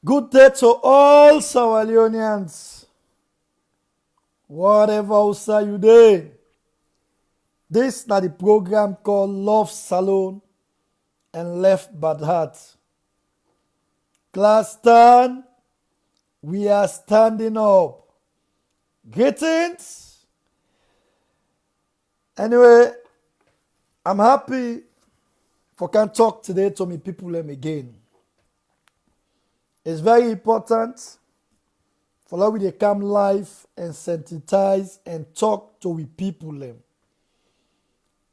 Good day to all Sierra Leoneans. Whatever also you do. This is the program called Love Salone and Left Bad Heart. Class stand. We are standing up. Greetings. Anyway, I'm happy for can talk today to me people again. It's very important for how we come live and sensitize and talk to we people.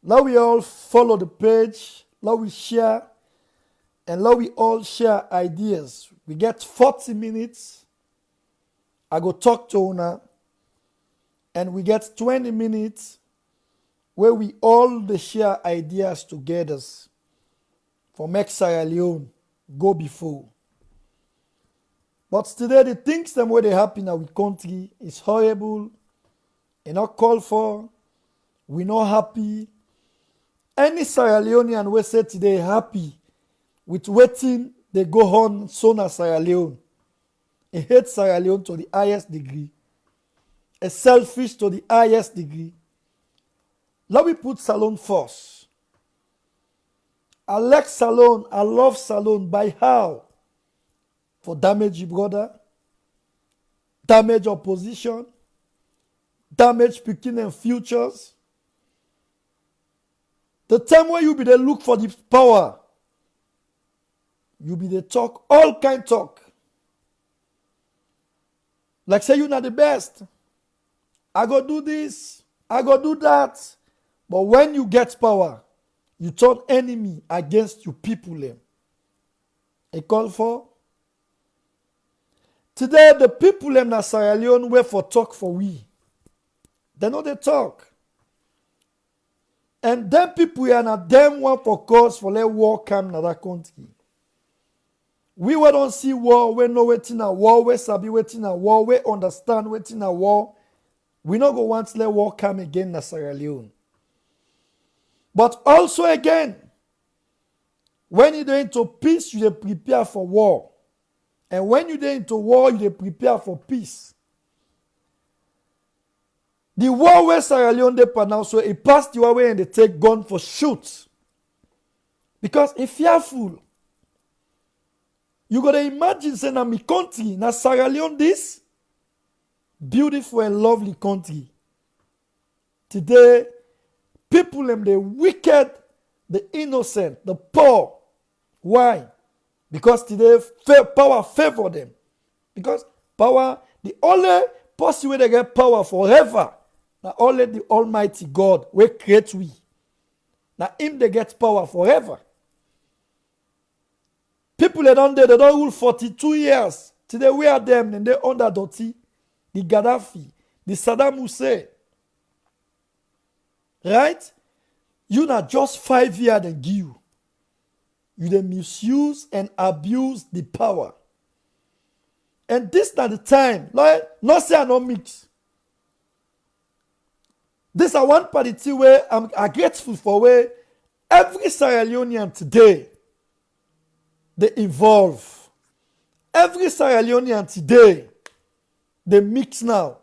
Now we all follow the page, now we share, and now we all share ideas. We get 40 minutes. I go talk to Una, and we get 20 minutes where we all share ideas together for make Sierra Leone go before. But today the things them where they happen in our country is horrible. And not called for. We not happy. Any Sierra Leonean will say today happy with waiting they go on soon as Sierra Leone. He hates Sierra Leone to the highest degree. A selfish to the highest degree. Let me put Salone first. I like Salone, I love Salone. By how? For damage your brother, damage opposition, damage picking and futures. The time where you be the look for the power, you be the talk, all kind talk. Like say you're not the best. I go do this, I go do that. But when you get power, you turn enemy against you people. A call for? Today, the people in Sierra Leone wait for talk for we. They know they talk. And them people are not them one for cause for let war come in that country. We don't see war, we know waiting a war, we sabi waiting a war, we understand waiting a war. We not go want to let war come again in Sierra Leone. But also again, when you go into peace, you prepare for war. And when you get into war, you prepare for peace. The war where Sierra Leone they pronounce, so it passed the way and they take gun for shoot. Because if fearful, you gotta imagine saying na my country, na Sierra Leone this beautiful and lovely country. Today, people them the wicked, the innocent, the poor. Why? Because today power favor them. Because power, the only person where they get power forever, now only the Almighty God will create we. Now him they get power forever. People they don't rule 42 years. Today we are them and they under Doti, the Gaddafi, the Saddam Hussein. Right? You not just 5 years they give you. You dey misuse and abuse the power. And this is not the time. Like, not say I don't mix. This is one party where I'm grateful for where every Sierra Leonean today they evolve. Every Sierra Leonean today they mix now.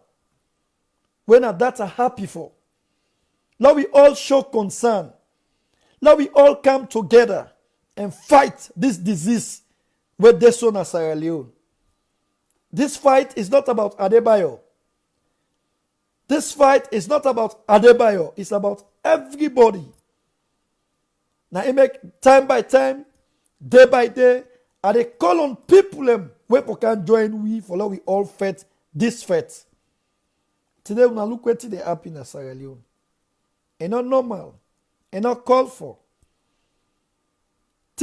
When that are happy for. Now we all show concern. Now we all come together and fight this disease with this son of Sierra Leone. This fight is not about Adebayoh. This fight is not about Adebayoh. It's about everybody. Now, it make time by time, day by day, and they call on people where people can join we for we all fight this fight. Today, we look what they happen in Sierra Leone. It's not normal. It's not called for.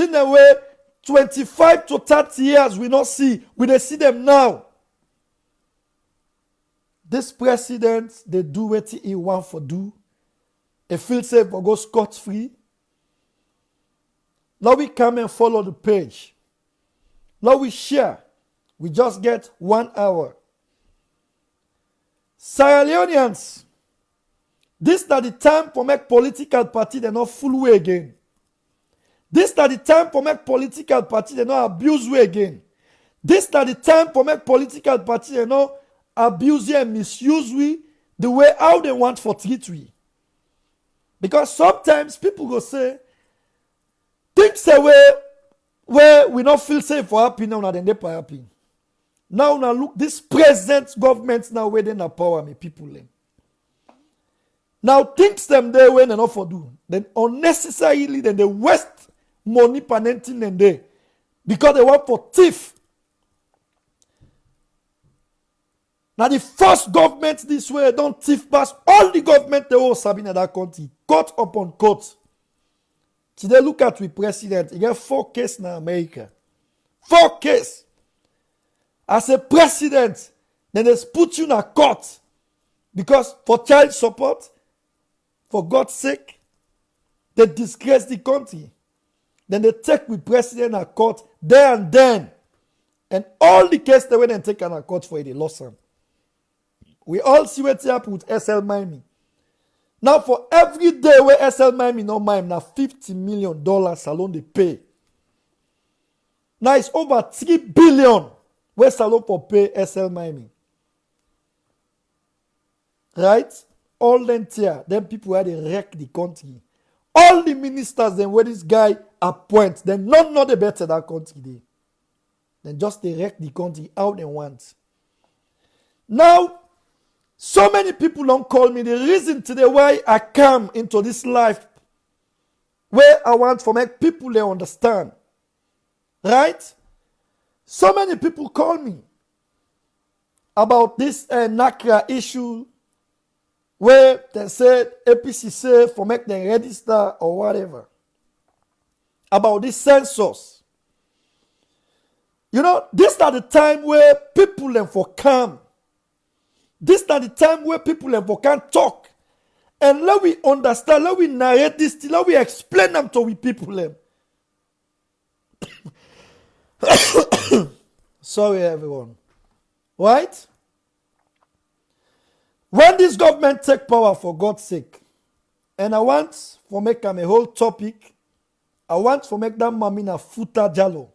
In a way, 25 to 30 years we not see. We don't see them now. This president, they do what he want for do. He feels safe or go scot-free. Now we come and follow the page. Now we share. We just get 1 hour. Sierra Leoneans, this is not the time for make political party they not full way again. This is not the time for make political party they not abuse way again. This not the time for make political party, abuse and misuse we the way how they want for treat we. Because sometimes people go say, things away where we don't feel safe for happy now, then they happy. Now look, this present government now where they na power me people. Now things them there when enough for do. Then unnecessarily then they waste money panenting and they because they want for thief. Now the first government this way don't thief pass all the government they all sabi in that country. Court upon court. Today look at we president. He get 4 cases in America. 4 cases. As a president, then they put you in a court. Because for child support, for God's sake, they disgrace the country. Then they take with president a court there and then. And all the cases they went and take a court for it, they lost them. We all see what's happened with SL Miami. Now for every day where SL Miami no mime, now $50 million Salone they pay. Now it's over 3 billion where Salone for pay SL Miami. Right? All them tier, them people where they wreck the country. All the ministers then where this guy appoint, then none the better that country they. Then just they wreck the country how they want. Now, so many people don't call me. The reason today why I come into this life where I want to make people they understand. Right? So many people call me about this NACRA issue where they said APC say for make them register or whatever. About this census. This are the time where people them for come. This is the time where people can talk. And let we understand, let we narrate this, let we explain them to we people. Sorry, everyone. Right? When this government take power, for God's sake, and I want for make them a whole topic, I want for make that mamina futa jalo,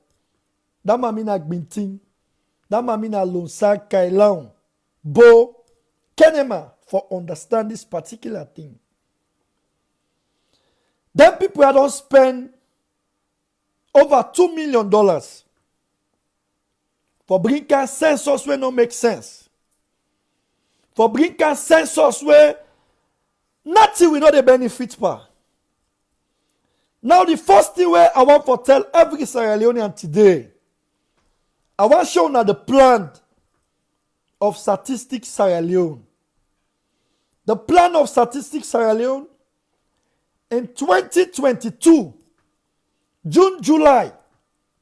that mamina gbinting, that mamina lonsa kailaun, Bo Kenema for understand this particular thing. Then people don't spend over $2 million for bringing census where no make sense. For bringing census where nothing will not the benefit pa. Now the first thing where I want to tell every Sierra Leonean today, I want to show now the plan of Statistics Sierra Leone. The plan of Statistics Sierra Leone in 2022, June, July,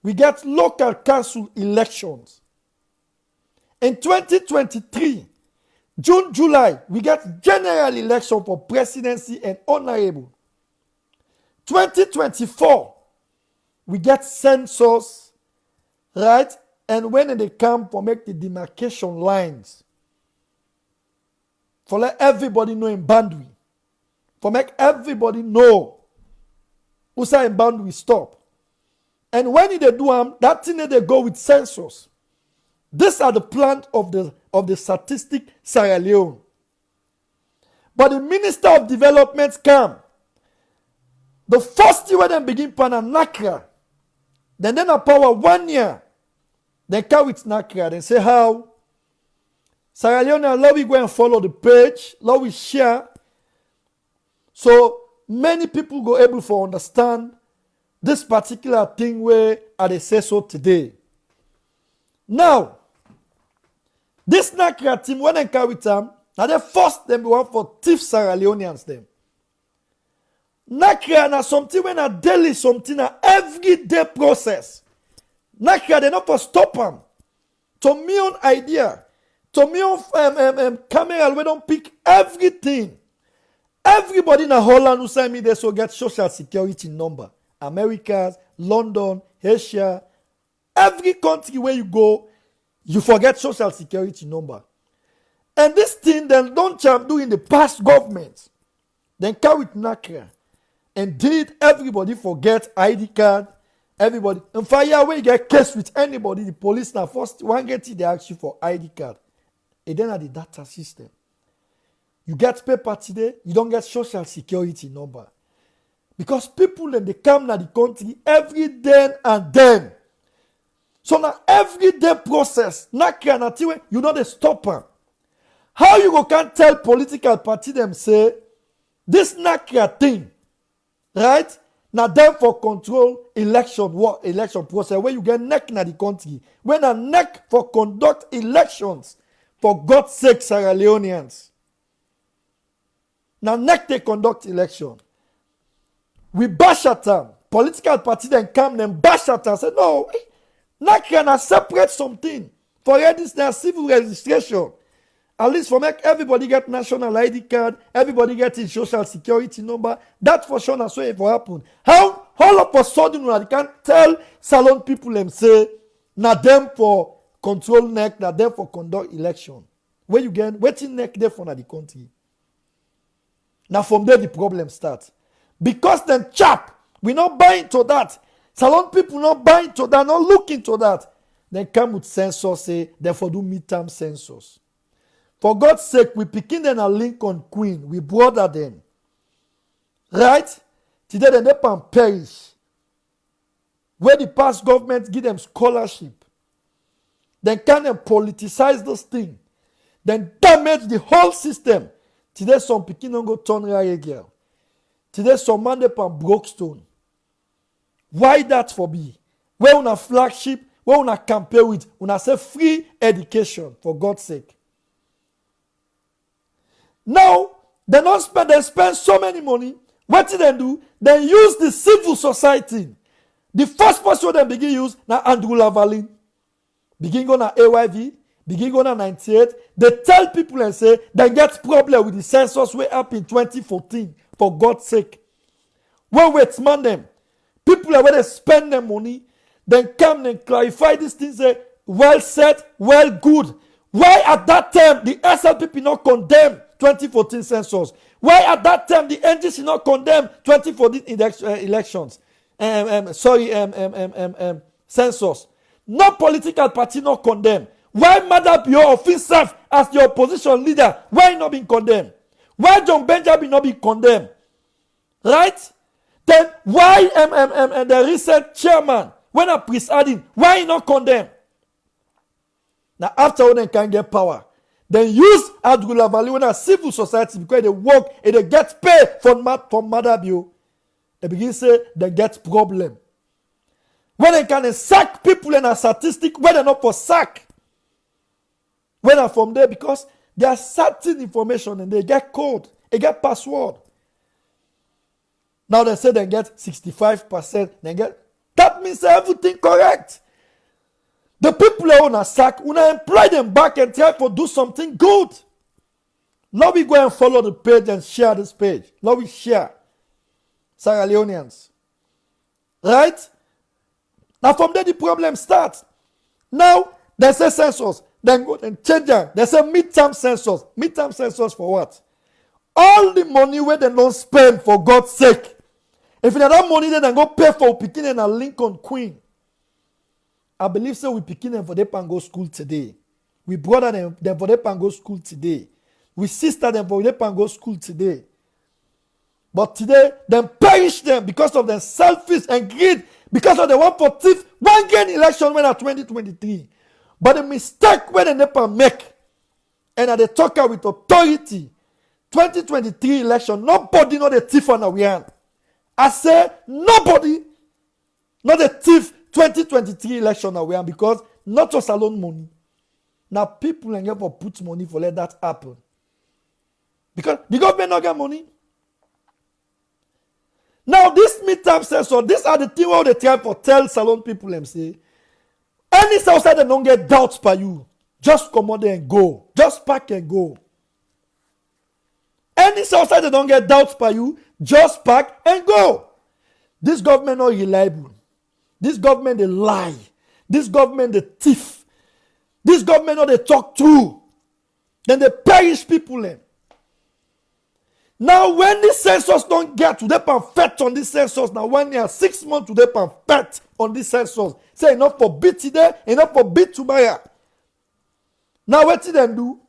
we get local council elections. In 2023, June, July, we get general election for presidency and honorable. 2024, we get census, right? And when they come for make the demarcation lines, for let everybody know in boundary, for make everybody know who say in boundary stop. And when they do them, that thing they go with census. These are the plans of the statistic Sierra Leone. But the Minister of Development come. The first year when they begin pan a NACRA, then a power 1 year. They come with NACRA. They say how Sierra Leone, let we go and follow the page. Let we share. So many people go able to understand this particular thing where they say so today. Now, this NACRA team, when they come with them, now they force them want for thief Sierra Leoneans them. NACRA na something when a daily something a everyday process. NACRA they not for stop them. To me own idea, to me own camera we don't pick everything. Everybody in Holland who say me they so get social security number. Americas, London, Asia, every country where you go, you forget social security number. And this thing then don't do in the past government. Then carry with NACRA. And did everybody forget ID card? Everybody. And for here, when you get case with anybody, the police now first one get it, they ask you for ID card. And then at the data system. You get paper today, you don't get social security number. Because people then they come to the country every then and then. So now every day process, you know they stop them. How you can't tell political party them say this nakra thing, right? Now them for control election process where you get neck na the country. When a neck for conduct elections, for God's sake, Sierra Leoneans. Now neck they conduct election. We bash at them. Political party then come then bash at them. Say no, nakra na separate something for register civil registration. At least for make everybody get national ID card, everybody get his social security number. That for sure that's what it will happen. How all of a sudden they can't tell salon people them say na them for control neck, na them for conduct election. Where you get waiting neck there for na the country. Now from there the problem starts. Because then chap, we not buy into that. Salon people not buy into that, not look into that. Then come with census, say, therefore do midterm census. For God's sake, we picking them a Lincoln Queen. We brother them. Right? Today they never perish. Where the past government give them scholarship. Then can them politicize this thing. Then damage the whole system. Today some picking don't go turn right girl. Today some man they pan Brookstone. Why that for be? Where una flagship, where una campaign with, una say free education, for God's sake. Now, they spend so many money. What did they do? They use the civil society. The first person they begin use, now Andrew Lavalin. Begin go na AYV, begin go na 98. They tell people and say, they get problem with the census way up in 2014, for God's sake. Wait, man them. People are where they spend their money, then come and clarify these things, say, well set, well good. Why at that time the SLPP not condemn 2014 census? Why at that time the NGC not condemn 2014 elections? Census. No political party not condemn. Why Adebayoh of himself as the opposition leader? Why not being condemned? Why John Benjamin not being condemned? Right? Then why the recent chairman, when a priest adding, why he not condemned? Now after all they can get power, then use Adrula Valley when a civil society because they work and they get paid from Adebayoh. They begin to say they get problem. When they can sack people in a statistic, when they're not for sack. When they're from there, because they are certain information and they get code, they get password. Now they say they get 65%, they get that means everything correct. The people who on a sack, when I employ them back and try to do something good. Now we go and follow the page and share this page. Now we share. Sierra Leoneans. Right? Now from there the problem starts. Now they say census. Then go and change them. They say midterm census. Midterm census for what? All the money where they don't spend for God's sake. If you have that money, then go pay for picking and a Lincoln Queen. I believe so we picking them for them and go school today. We brother them for them and go school today. We sister them for them and go school today. But today, them perish them because of their selfish and greed. Because of the 1/4 one gain election when at 2023. But the mistake when they never make, and they talk with authority, 2023 election, nobody know the thief on our hand. I say nobody, not the thief 2023 election on our hand because not just alone money. Now people ain't ever put money for let that happen. Because the government not get money. Now this midterm census, these are the things where they try to tell salon people them say, any outside they don't get doubts by you. Just come out there and go. Just pack and go. Any outside they don't get doubts by you. Just pack and go. This government not reliable. This government they lie. This government they thief. This government not they talk true. Then they perish people then. Now, when the census don't get to the perfect on this census, now 1 year, 6 months to the perfect on this census, say enough for bit today, enough for bit tomorrow. Now, what did they do?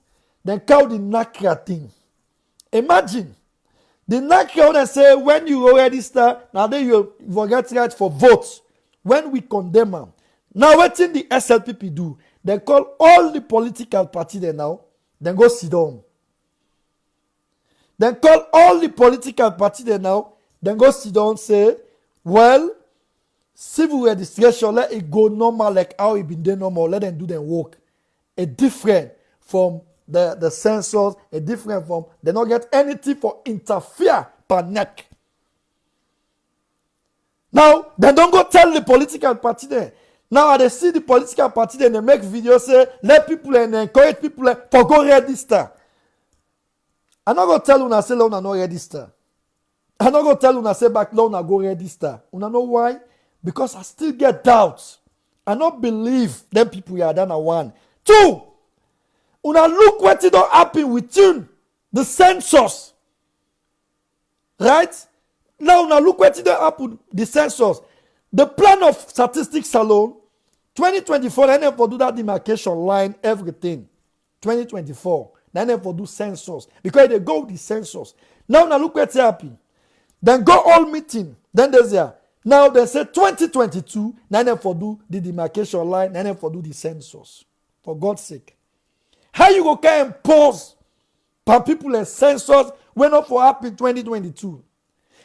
They call the NACRA thing. Imagine the NACRA they say when you go register, now then you forget right for votes. When we condemn them. Now, what did the SLPP do? They call all the political parties there now, then go sit down. Then call all the political parties there now, then go sit down and say, well, civil registration, let it go normal like how it been done normal, let them do their work. A different from the census, a different from, they don't get anything for interfere per neck. Now, they don't go tell the political party there. Now, they see the political party there, they make videos say, let people and encourage people for go register. I'm not going to tell you, say, una no register. I'm not going to tell you, say, back now, go register. Una know why? Because I still get doubts. I don't believe them people are done at one. Two, una look what it don't happen within the census. Right? Now, una look what it don't happen the census. The plan of Statistics Salone, 2024, then for do that demarcation line, everything. 2024. Then for do census. Because they go with the census. Now, look what's happening. Then go all meeting. Then there's there. Now they say 2022. Then for do the demarcation line. Then for do the census. For God's sake. How you go can impose per people a census when not for happen 2022?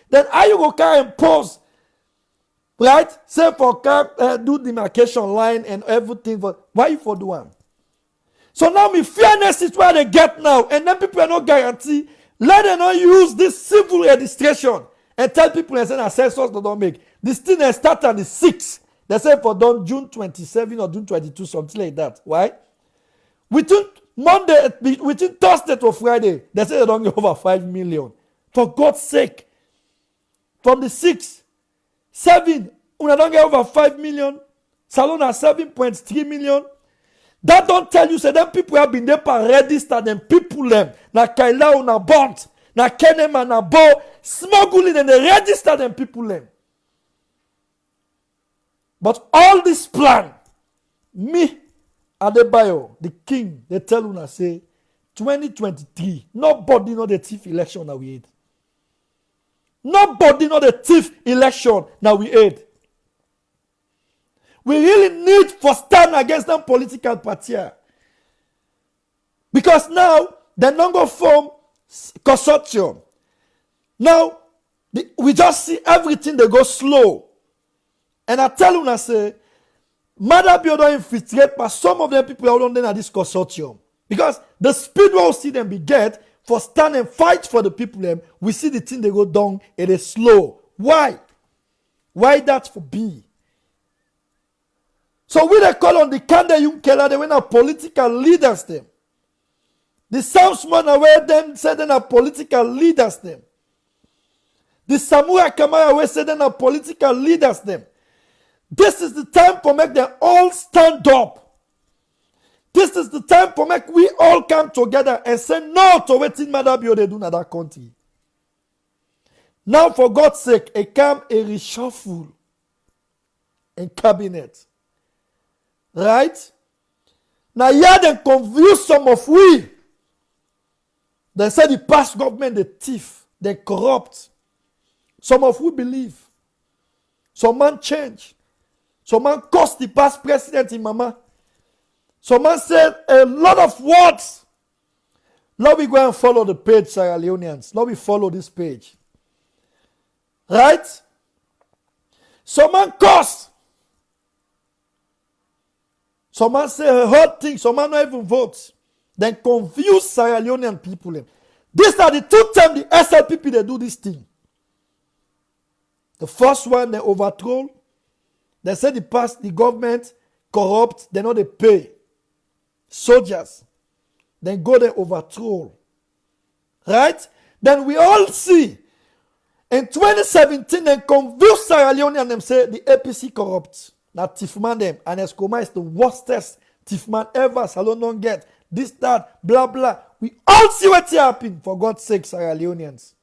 Then how you go can impose, right? Say for do demarcation line and everything. For why you for do one? So now me fairness is where they get now, and then people are not guarantee. Let them not use this civil registration and tell people and say a census they don't make. This thing they start on the 6th. They say for done June 27 or June 22, something like that. Why? Within Monday, within Thursday to Friday, they say they don't get over 5 million. For God's sake. From the 6th, 7, we don't get over 5 million. Salone has 7.3 million. That don't tell you, say them people have been there for register them people them. Na Kaila na bond. Na Kenema na bo. Smuggling and they register them people them. But all this plan, me, Adebayoh, the king, they tell una say, 2023, nobody know the thief election that we had. Nobody know the thief election that we had. We really need for stand against them political party. Because now, they don't go form consortium. Now, we just see everything they go slow. And I tell you, I say, Adebayoh don't infiltrate, but some of them people are under this consortium. Because the speed we'll see them be get for stand and fight for the people, them, we see the thing they go down, it is slow. Why? Why that for be? So we they call on the Kanda Young Keller, they were not political leaders them. The Southman away them said they are political leaders them. The Samurai Kamara away said they are political leaders them. This is the time for make them all stand up. This is the time for make we all come together and say no to what Adebayoh they do in that country. Now for God's sake, a come a reshuffle in cabinet. Right? Now, yeah, they confuse some of we. They say the past government, the thief, they corrupt. Some of we believe. Some man change. Some man cost the past president in mama. Some man said a lot of words. Now we go and follow the page, Sierra Leoneans. Now we follow this page. Right? Some man cost. Some man say a hard thing, some man not even vote. Then confuse Sierra Leonean people. These are the 2 times the SLPP they do this thing. The first one they overthrow. They say the government corrupt, they know they pay. Soldiers. Then go they overthrow. Right? Then we all see in 2017 they confuse Sierra Leone and them say the APC corrupt. Now, Tifman them, and Escoma is the worstest Tifman ever. Salone don't get this, that, blah, blah. We all see what's happening, for God's sake, Sierra Leoneans.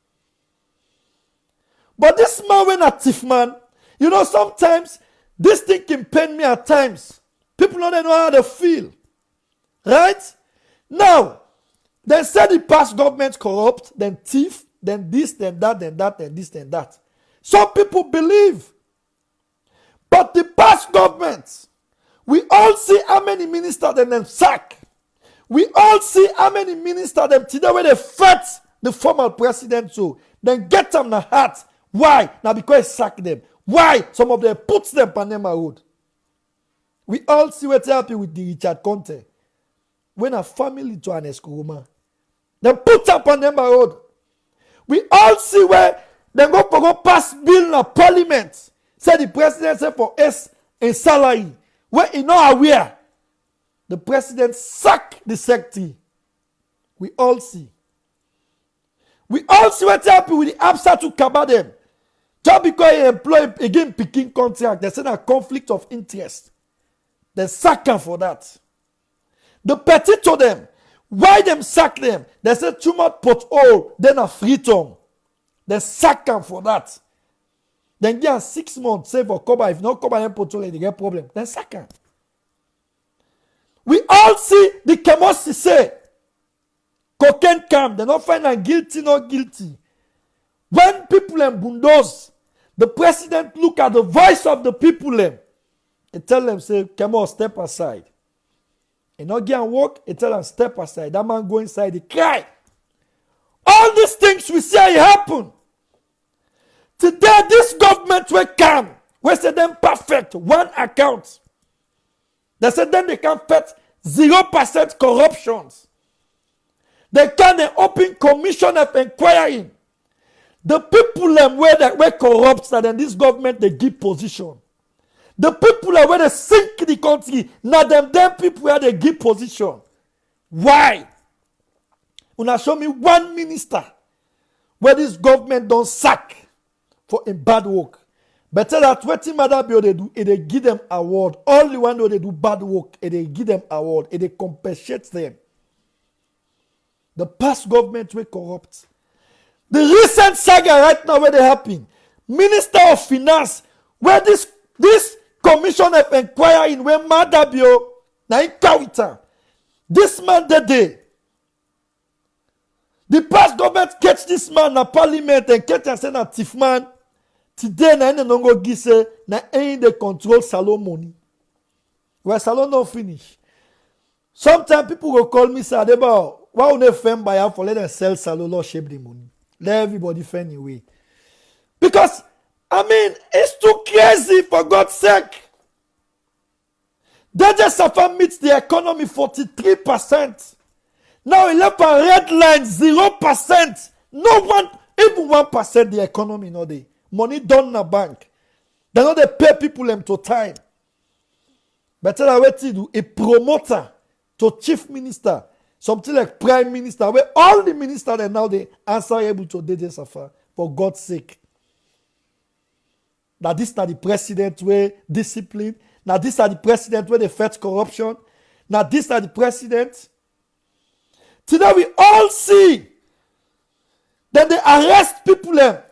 But this man, when a thief man, you know, sometimes this thing can pain me at times. People don't know how they feel. Right? Now, they said the past government corrupt, then thief, then this, then that, then that, then this, then that. Some people believe. But the past government, we all see how many ministers them sack. We all see how many ministers them today when they fight the former president so then get them in the heart. Why? Now because he sack them. Why? Some of them puts them Panama Road. We all see what happened with the Richard Conte. When a family to an Eskuruma, they put up Panama Road. We all see where they go pass bill in a parliament. Say the president say for us in salary. Where he not aware. The president sack the secretary. We all see. We all see what happened with the Absa to cover them. Just because he employ again picking contract, they say a conflict of interest. They sack him for that. The petty to them, why them sack them? They say too much pothole, then a freedom. They sack him for that. Then give 6 months, say for cover. If not cover them pothole, they get problem. Then sack him. We all see the Kemosi say, cocaine camp, they not find them guilty, not guilty. When people in bundos, the president look at the voice of the people and tell them, say, come on, step aside. And not get and walk, and tell them, step aside. That man go inside, he cry. All these things we see happen. Today, this government will come. We say them perfect, one account. They said then they can pet 0% corruptions. They can open commission of inquiry. The people where they were corrupt, that in this government they give position. The people where they sink the country, now them people where they give position. Why? Una show me one minister where this government don't sack for a bad work. Better that what Adebayoh they do, they give them award. Only one who they do bad work, they give them award, they compensate them. The past government were corrupt. The recent saga right now where they happen, Minister of Finance, where this commission of inquiry where Adebayoh na in this man that day. The past government catch this man na parliament and catch and say na thief man. Today na no go gise na they control salon money. Where salon don't finish. Sometimes people will call me say Adebayoh, why would they fend by for let them sell salon or shape the money? Let everybody fend away. Because I mean it's too crazy for God's sake. They just have meets the economy 43%. Now he left a red line 0%. No one, even 1% the economy no dey. Money done in the bank. They know they pay people them to time. Better than what do a promoter to chief minister, something like prime minister, where all the ministers and now they answer able to do this affair for God's sake. Now this not the president where discipline. Now this are the president where they fight corruption. Now this are the president. Today we all see that they arrest people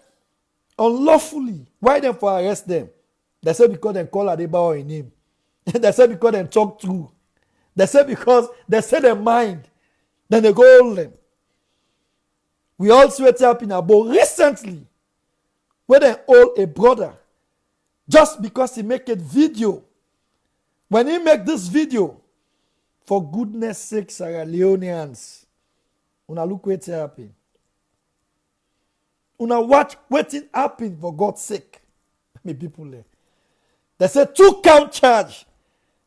unlawfully. Why them for arrest them? They say because they call Adebayoh a name. They say because they talk true. They say because they say their mind. Then they go hold them. We all see what happened about recently where they hold a brother just because he make a video. When he make this video, for goodness sake, Sierra Leoneans, una look what happened. Una watch what happened for God's sake. Me people there. They say 2 count charge.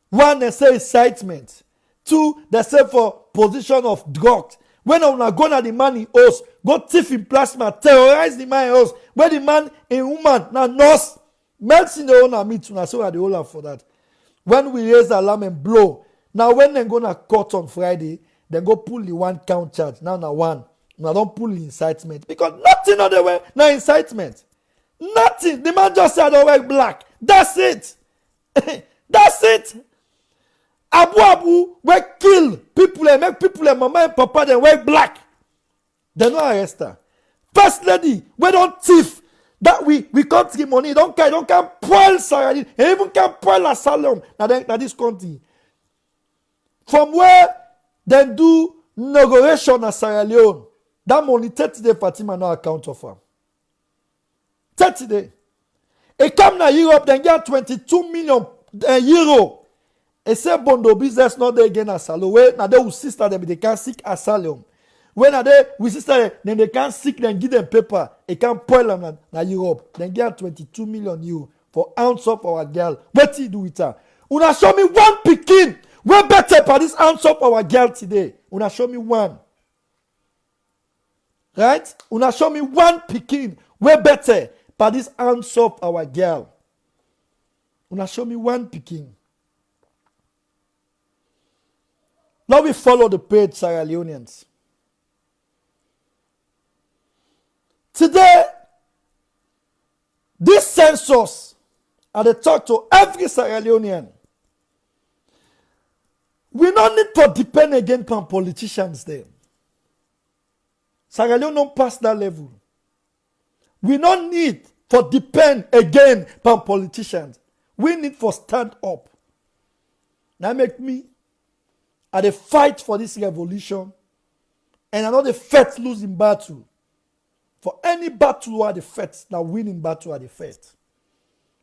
1 they say incitement. 2 they say for possession of drugs. When una go na the man in house, go thief in plasma, terrorize the man in house. Where the man in woman na nurse, medicine the owner meet una so the owner for that. When we raise the alarm and blow, now when they go to court on Friday, they go pull the 1 count charge. Now 1. Now don't pull the incitement. Because nothing on the way, no incitement. Nothing. The man just said I wear black. That's it. That's it. Abu we kill people and make people and mama and papa they wear black. They no arrest her. First lady, we don't thief. That we country money, don't can spoil Sierra Leone, and even can spoil asylum na this country. From where they do inauguration at Sierra Leone, that money 30 days Fatima no account of her. 30 days. It come na Europe, then get 22 million euro. It say bondo business not there again asylum. Where now they will sister them, they can seek asylum. When are they we sister them, they can seek them, give them paper. It can spoil them na Europe. Then get 22 million euro for ounce of our girl. What do you do with her? Una show me one pikin. We're better for this ounce of our girl today. Una show me one. Right? Una show me one pikin. We're better for this ounce of our girl. Una show me one pikin. Now we follow the page, Sierra Leoneans. Today, this census, and they talk to every Sierra Leonean. We don't need to depend again on politicians there. Sierra Leone don't pass that level. We don't need to depend again on politicians. We need to stand up. Now make me at the fight for this revolution, and another fight losing battle. For any battle or the fight, now winning battle are the fight.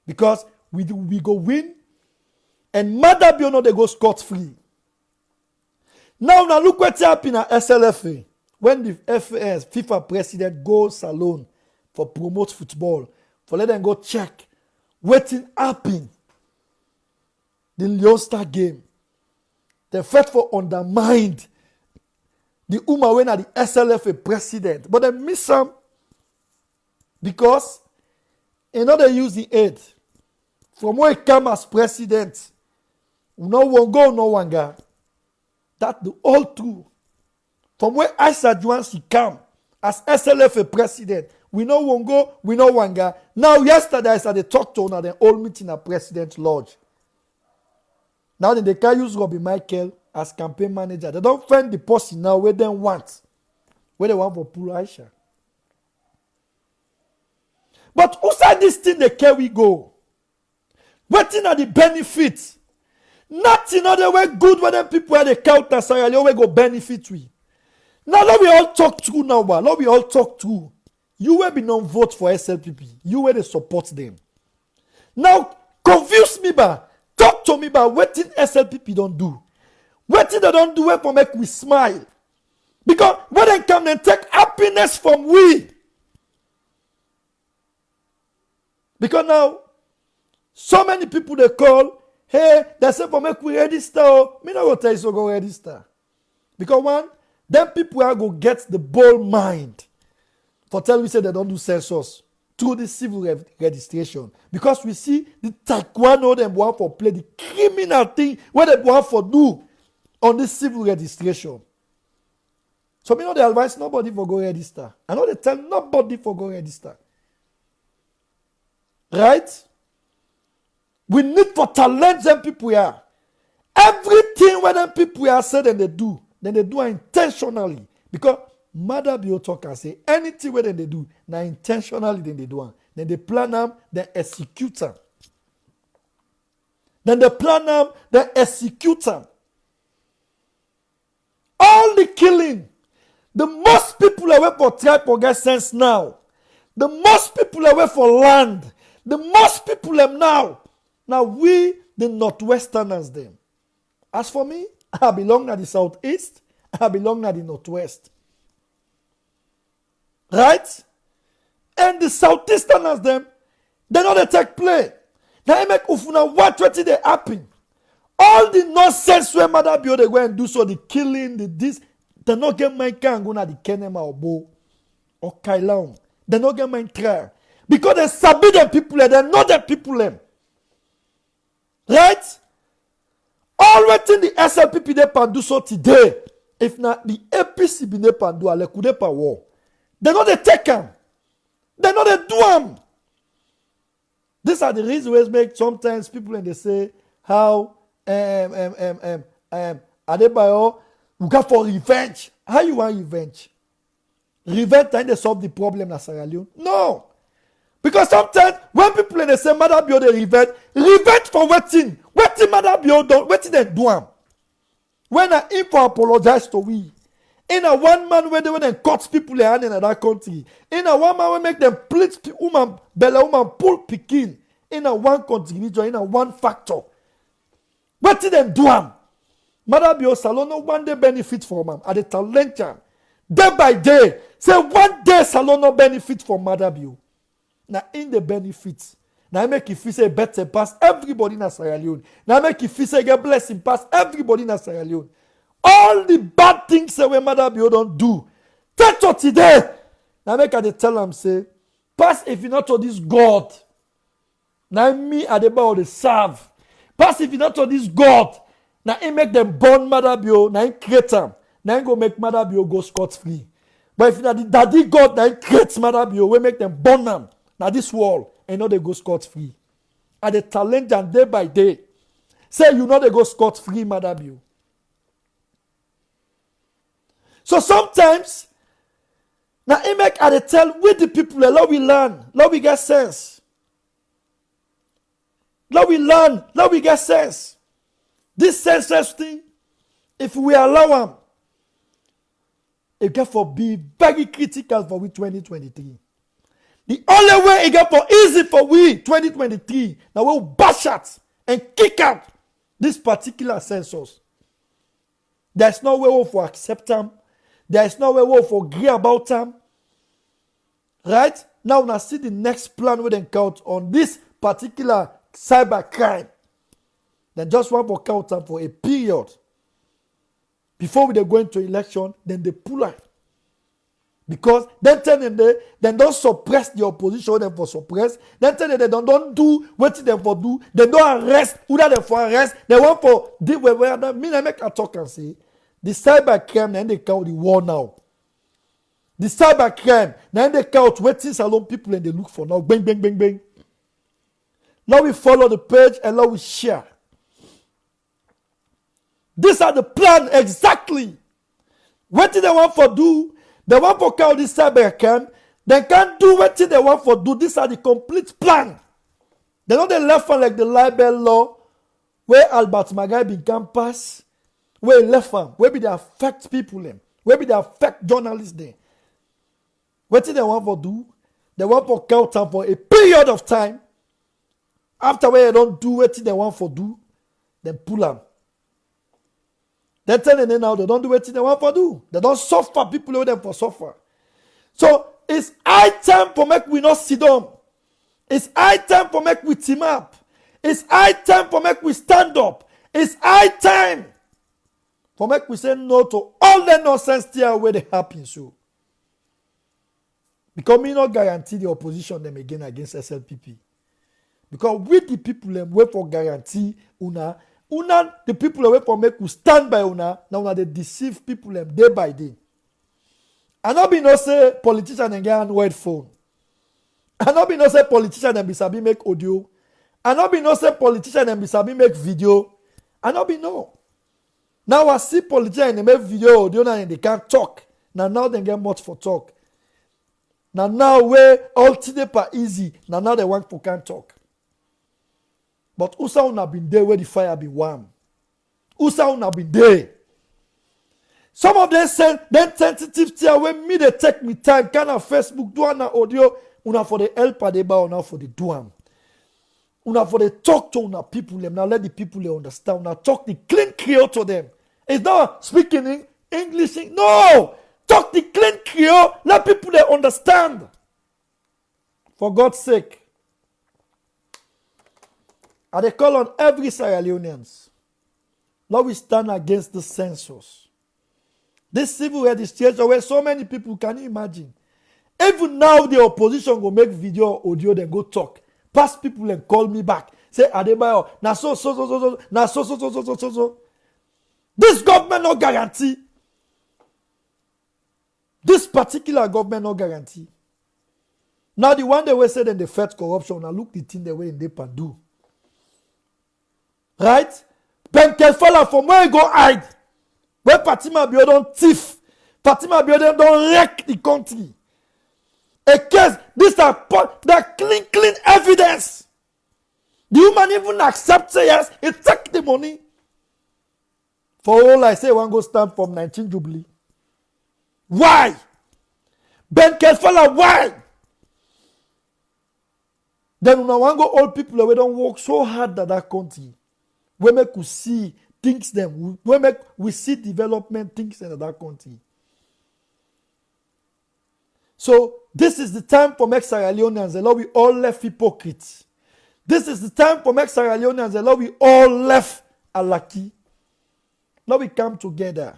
Because we go win, and Mother Bio they go scot-free. Now look what happened at SLFA when the FIFA president goes Salone for promote football, for let them go check waiting happen. The Leon game. They fight for undermined the Uma when at the SLFA president. But they miss some because in order to use the aid from where he come as president, no one go, no one go. That's the all true. From where Aisha Juansi come as SLFA president, we no one go, we no one go. Now yesterday I said they talked to the whole meeting at President Lodge. Now they can use Robbie Michael as campaign manager. They don't find the person now where they want. Where they want for pull Aisha. But who said this thing they can we go? Waiting at the benefits. Nothing other way good when them people where they counter Sierra Leone we go benefit we. Now let we all talk through now. Let we all talk through. You will be non-vote for SLPP. You will support them. Now confuse me ba. Talk to me about what SLPP don't do. What they don't do for make we smile. Because when they come and take happiness from we. Because now, so many people they call, hey, they say for make we register. Me not go tell you so go register. Because one, them people are go get the bold mind for tell we say they don't do census through the civil registration. Because we see the taekwondo them want for play the criminal thing where they want for do on this civil registration. So me know they advise nobody for go register. I know they tell nobody for go register. Right? We need to challenge them people here. Everything where them people here say then they do intentionally. Because Mother Bio talk and say anything where they do, now intentionally then they do. Then they plan them, then execute them. Then they plan them, then execute them. All the killing, the most people away for tribe for get sense now. The most people away for land. The most people them now. Now we, the Northwesterners them. As for me, I belong to the Southeast. I belong to the Northwest. Right? And the Southeasterners them, they know they take play. Now I make ufuna what they happen. All the nonsense where Mother Bio they go and do so, the killing, the this, they not get my can go na the Kenema or Bo or Kailaung. They not get my try. Because they sabi them people, they know them people them. Right? All waiting the SLPP they can do so today. If not the APC be they can do, they could they war. They know they take them. They know they do them. These are the reasons why make sometimes people and they say how Adebayoh we got for revenge. How you want revenge? Revenge time they solve the problem in Sierra Leone? No. Because sometimes when people in the same Adebayo they revenge for wetin Adebayo don, wetin dem do am. When I him for apologize to we. In a one man where they cut people in that country. In a one man where make them split woman, bella woman pull pikin. In a one contribution, in a one factor. What did them do am? Adebayoh Salone no one day benefit from am. At the talent day by day. Say one day Salone no benefit from Adebayo. Now in the benefits. Now make you feel say better pass everybody in Sierra Leone. Now make you feel say get blessing pass everybody in Sierra Leone. All the bad things that when Adebayo don't do. Take to today. Now make I tell them say, pass if you not to this God. Now me Adebayo they serve. Pass if you not to this God. Now he make them born Adebayo. Now he create them. Now he go make Adebayo go scot free. But if you not the daddy God, now he creates Adebayo. We make them born them. Now this world. And not they go scot free. And the talent and day by day. Say you know they go scot free, Adebayo. So sometimes, now he make I tell with the people, let we learn, let we get sense. Let we learn, let we get sense. This senseless thing, if we allow them, it get for be very critical for we 2023. The only way it get for easy for we 2023, now we'll bash out and kick out this particular census. There's no way we'll for accept them. There's no way we'll for agree about them. Right? Now we see the next plan we then count on this particular cyber crime. Then just want to count them for a period. Before we they go into election, then they pull out. Because then they don't suppress the opposition, them for suppress. Then they don't do what them for do. They don't arrest, who that them for arrest. They want for deal with where me I make a talk and say the cyber crime then they count the war now. The cyber crime then they count waiting salon people and they look for now. Bang, bang, bang, bang. Now we follow the page and now we share. These are the plan exactly. What did they want for do? They want to count this cyber crime. They can't do what they want for do. These are the complete plan. They know they left one like the libel law where Albert Magai became pass. Where he left one. Where they affect people them. Where they affect journalists them. What did they want for do? They want to count them for a period of time. After where they don't do what they want for do, then pull them. They're telling them now they don't do what they want for do. They don't suffer. People with them for suffer. So it's high time for make we not sit down. It's high time for make we team up. It's high time for make we stand up. It's high time for make we say no to all the nonsense there where they happen. So because me not guarantee the opposition them again against SLPP. Because with the people them wait for guarantee una the people away for make who stand by una, now they deceive people them day by day. And not be no say politician and get Android phone. And not be no say politician and be sabi make audio. And not be no say politician and be sabi make video. And not be no. Now I see politician and make video audio and they can't talk. Now they get much for talk. Now where all today pa easy. Now they want for can't talk. But Usa una been there where the fire be warm. Usa una been there. Some of them send them sensitive here when me they take me time. Kind of Facebook do an audio. Una for the help Adebayoh, una for the do am. Una for the talk to una people them. Now let the people they understand. Una talk the clean Creole to them. It's not speaking in English. No! Talk the clean Creole. Let people they understand. For God's sake. And they call on every Sierra Leoneans. Now we stand against the census. This civil registration where so many people can you imagine. Even now the opposition will make video audio then go talk. Past people and call me back. Say Adebayoh, na so. This government no guarantee. This particular government no guarantee. Now the one they will say then they fight corruption. Now look the thing the way they can do. Right? Penkel fella from where you go hide. Where Fatima Adebayoh don't thief. Fatima Adebayoh don't wreck the country. A case, these are clean evidence. The woman even accepts, yes, he take the money. For all I say, one go stand from 19 Jubilee. Why? Ben Kesfala, why? Then when one go old people, we don't work so hard at that country. We make we see things them. We see development things in that country. So this is the time for make Sierra Leoneans, the Lord we all left hypocrites. This is the time for make Sierra Leoneans, the Lord we all left Alaki. Now we come together.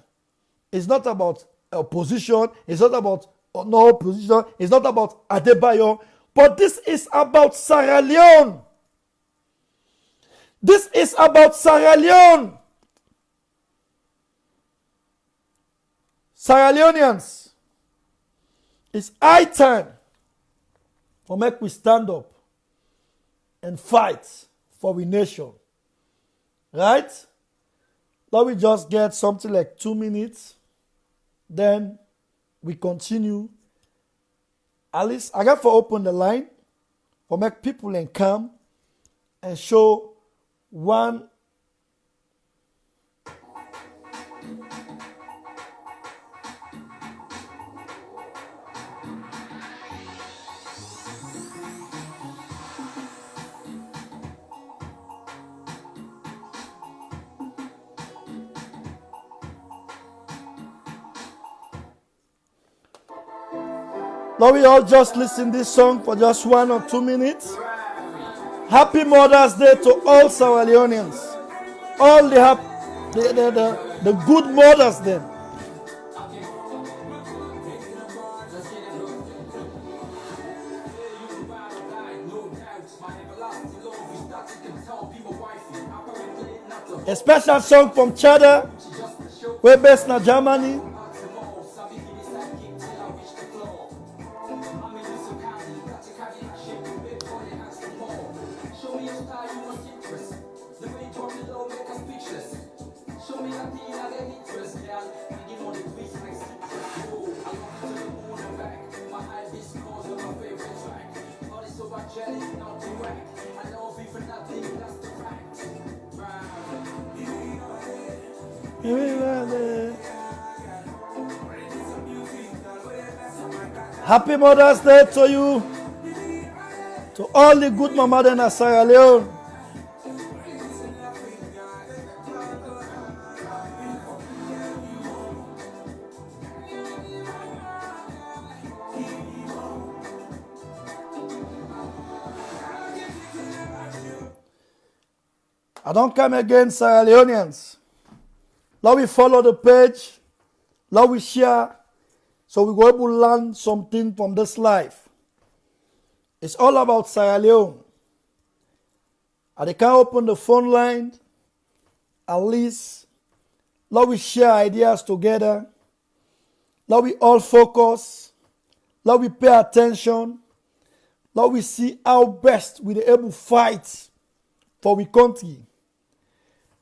It's not about opposition. It's not about no opposition. It's not about Adebayoh. But this is about Sierra Leone. This is about Sierra Leone. Sierra Leoneans, it's high time for make we stand up and fight for we nation. Right? Now we just get something like 2 minutes. Then we continue. At least I got to open the line for make people and come and show one. Now we all just listen this song for just 1 or 2 minutes. Happy Mother's Day to all Sierra Leoneans. All the good mothers then. A special song from Cheddar, we're based in Germany. Happy Mother's Day to you, to all the good mama in Sierra Leone. I don't come against Sierra Leoneans. Now we follow the page. Now we share. So we go able to learn something from this life. It's all about Sierra Leone. And they can open the phone line. At least, now we share ideas together. Now we all focus. Now we pay attention. Now we see how best we're able to fight for we country.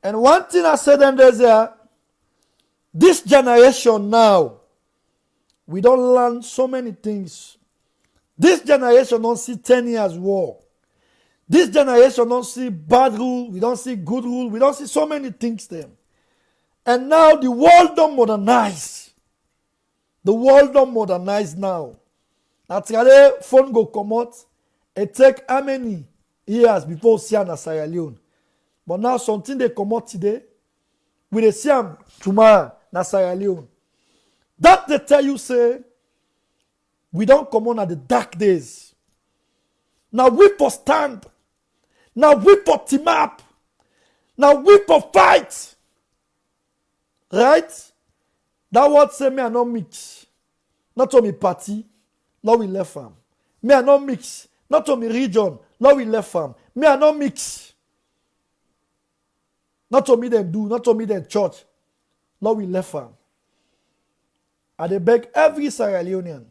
And one thing I said them there, this generation now, we don't learn so many things. This generation don't see 10 years war. This generation don't see bad rule. We don't see good rule. We don't see so many things there. And now the world don't modernize. The world don't modernize now. That's why phone go come out. It take how many years before see in Sierra Leone? But now something they come out today, we dey see them tomorrow in Sierra Leone. That they tell you say, we don't come on at the dark days. Now we for stand. Now we for team up. Now we for fight. Right? That word say me I not mix. Not to me party. Now we left farm. Me I not mix. Not to me region. Now we left farm. Me I not mix. Not to me them do. Not to me them church. Now we left farm. And they beg every Sierra Leonean.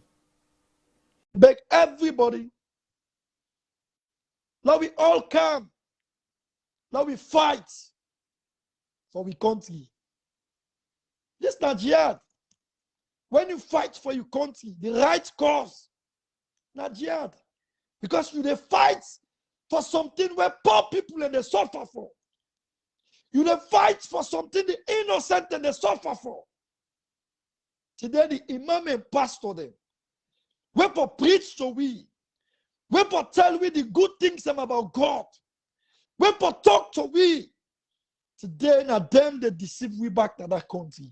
Beg everybody. Now we all come. Now we fight for we country. This is not jihad. When you fight for your country, the right cause, not jihad. Because you dey fight for something where poor people and they suffer for. You dey fight for something the innocent and they suffer for. Today the imam and pastor them, we for preach to we for tell we the good things about God, we for talk to we. Today now them they deceive we back to that country.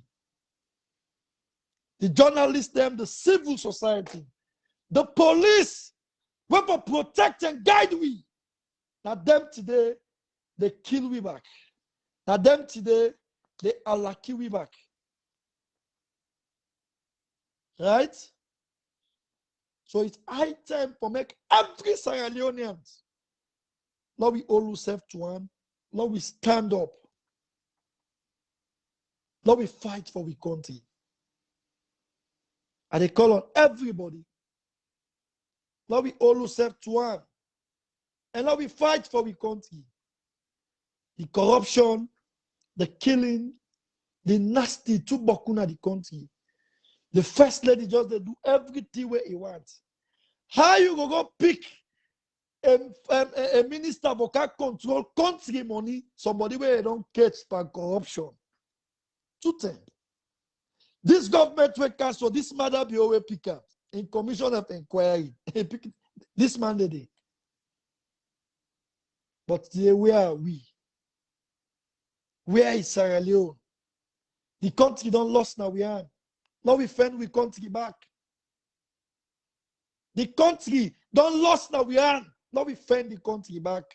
The journalists them, the civil society, the police, we for protect and guide we. Now them today they kill we back. Now them today they alaki we back. Right? So it's high time for make every Sierra Leoneans. Now we all have to one. Now we stand up. Now we fight for we country. And they call on everybody. Now we all have to one. And now we fight for we country. The corruption, the killing, the nasty too bakuna the country. The first lady just they do everything where he wants. How you go pick a minister who can control country money, somebody where they don't catch by corruption? Two things. This government will cancel this matter be always pick up in commission of inquiry. This man did. But today, where are we? Where is Sierra Leone? The country don't lost now we are. Now we fend we country back. The country don't lost now we are. Now we fend the country back.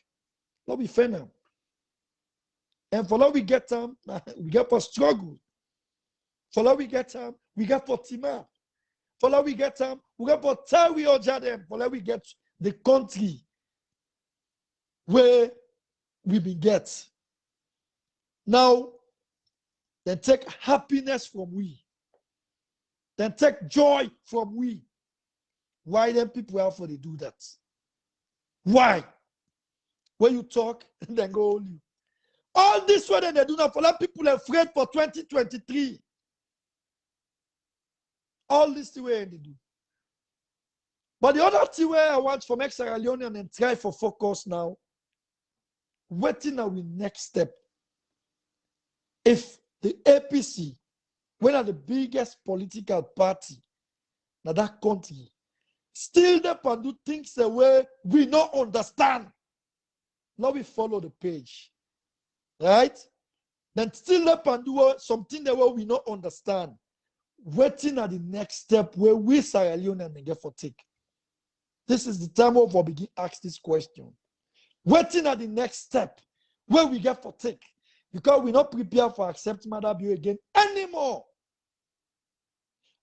Now we fend them. And for now we get them, we get for struggle. For now we get them, we get for Tima. For now we get them, we get for Tawi or Jadem. For now we get the country where we be get. Now, then take happiness from we. Then take joy from we. Why then people have to do that? Why? When you talk, then go hold you. All this way they do not for that people are afraid for 2023. All this the way they do. But the other thing where I want from Sierra Leone and try for focus now, waiting our next step. If the APC, one of the biggest political party in that country, still they can do things the way we don't understand. Now we follow the page. Right? Then still they can do something the way we don't understand. Waiting at the next step where we Sierra Leone and get for take. This is the time where we begin ask this question. Waiting at the next step where we get for take. Because we're not prepared for accept Mother Bio again anymore.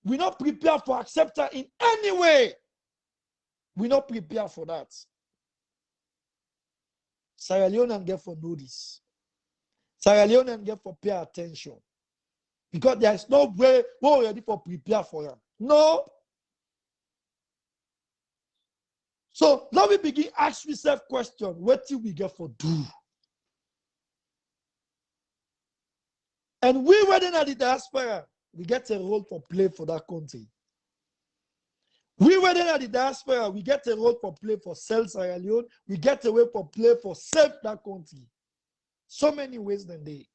We're not prepared for accept her in any way. We're not prepared for that. Sierra Leone get for notice. Sierra Leone get for pay attention. Because there is no way we're already for prepare for them. No. So now we begin ask yourself question. What do we get for do? And we were then at the diaspora. We get a role for play for that country. We were then at the diaspora. We get a role for play for sell Sierra Leone. We get a way for play for save that country. So many ways than they.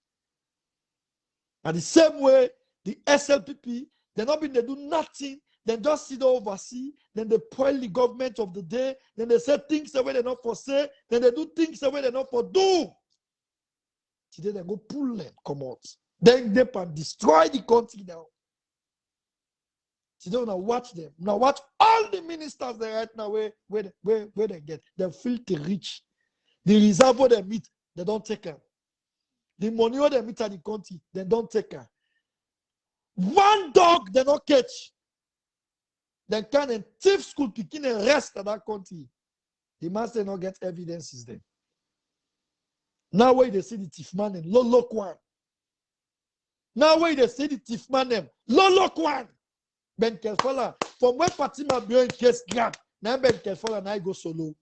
And the same way, the SLPP, they do nothing. Then just sit oversee. Then they spoil the government of the day. Then they say things the way they're not for say. Then they do things the way they're not for do. Today they go pull them, come out. Then they can destroy the country now. Today now watch them. Now watch all the ministers there right now where they get. They filthy rich. The reserve where they meet, they don't take them. The money where they meet at the country, they don't take her. One dog, they don't catch. Then can a thief school picking and rest at that country. The master not get evidences then. Now where they see the thief man and look one. Now where they see the thief man them, look one. Ben Kelfala, from where Fatima behind case grab, now Ben Kelfala now I go solo.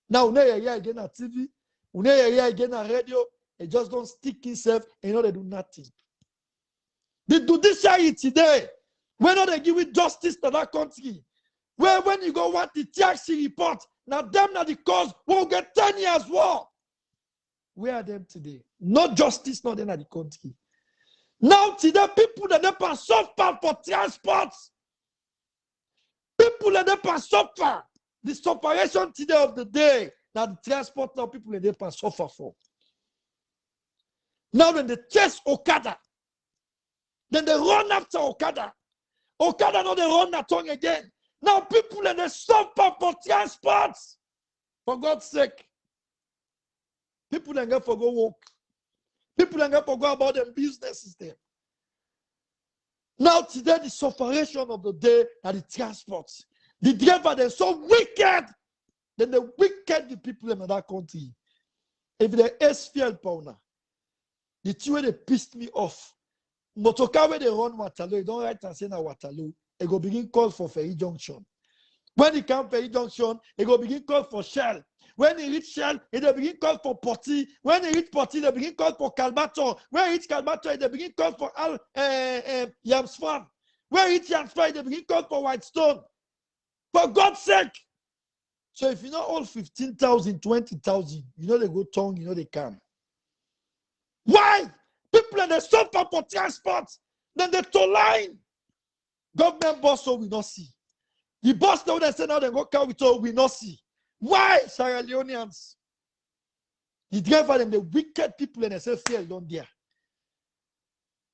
Now we here again at TV, we here again at radio. They just don't stick himself and they do nothing. The judiciary today, when they give it justice to that country, Where when you go want the TRC report, now them now the cause will get 10 years war. Where are them today? No justice, not in the country. Now today, people that don't suffer for transport. People that don't suffer. The separation today of the day. Now the transport now people that don't suffer for. Now when they chase Okada, then they run after Okada. Okada now they run that tongue again. Now people that they suffer for transport. For God's sake. People that get for go work. People that get for go about them businesses there. Now today the separation of the day are the transport. The driver they're so wicked. Then the wicked the people in that country. If they SPL powder, the two way they pissed me off. Motocar where they run Waterloo, you don't write and say na Waterloo. They go begin call for Ferry Junction. When he come Ferry Junction, they go begin call for Shell. When he reach Shell, they begin call for Porty. When he reach Porty, they begin call for Calbato. When he reach Calbato, they begin call for Yams Farm. When he reach Yams Farm, they begin call for Whitestone. For God's sake. So if you know all 15,000, 20,000, you know they go tongue, you know they come. Why? People in the suffer for transport. Then they toll line. Government boss so we not see. The boss now they say now they go car with all we not see. Why? Sierra Leoneans. The driver and the wicked people in the say fail don't dare.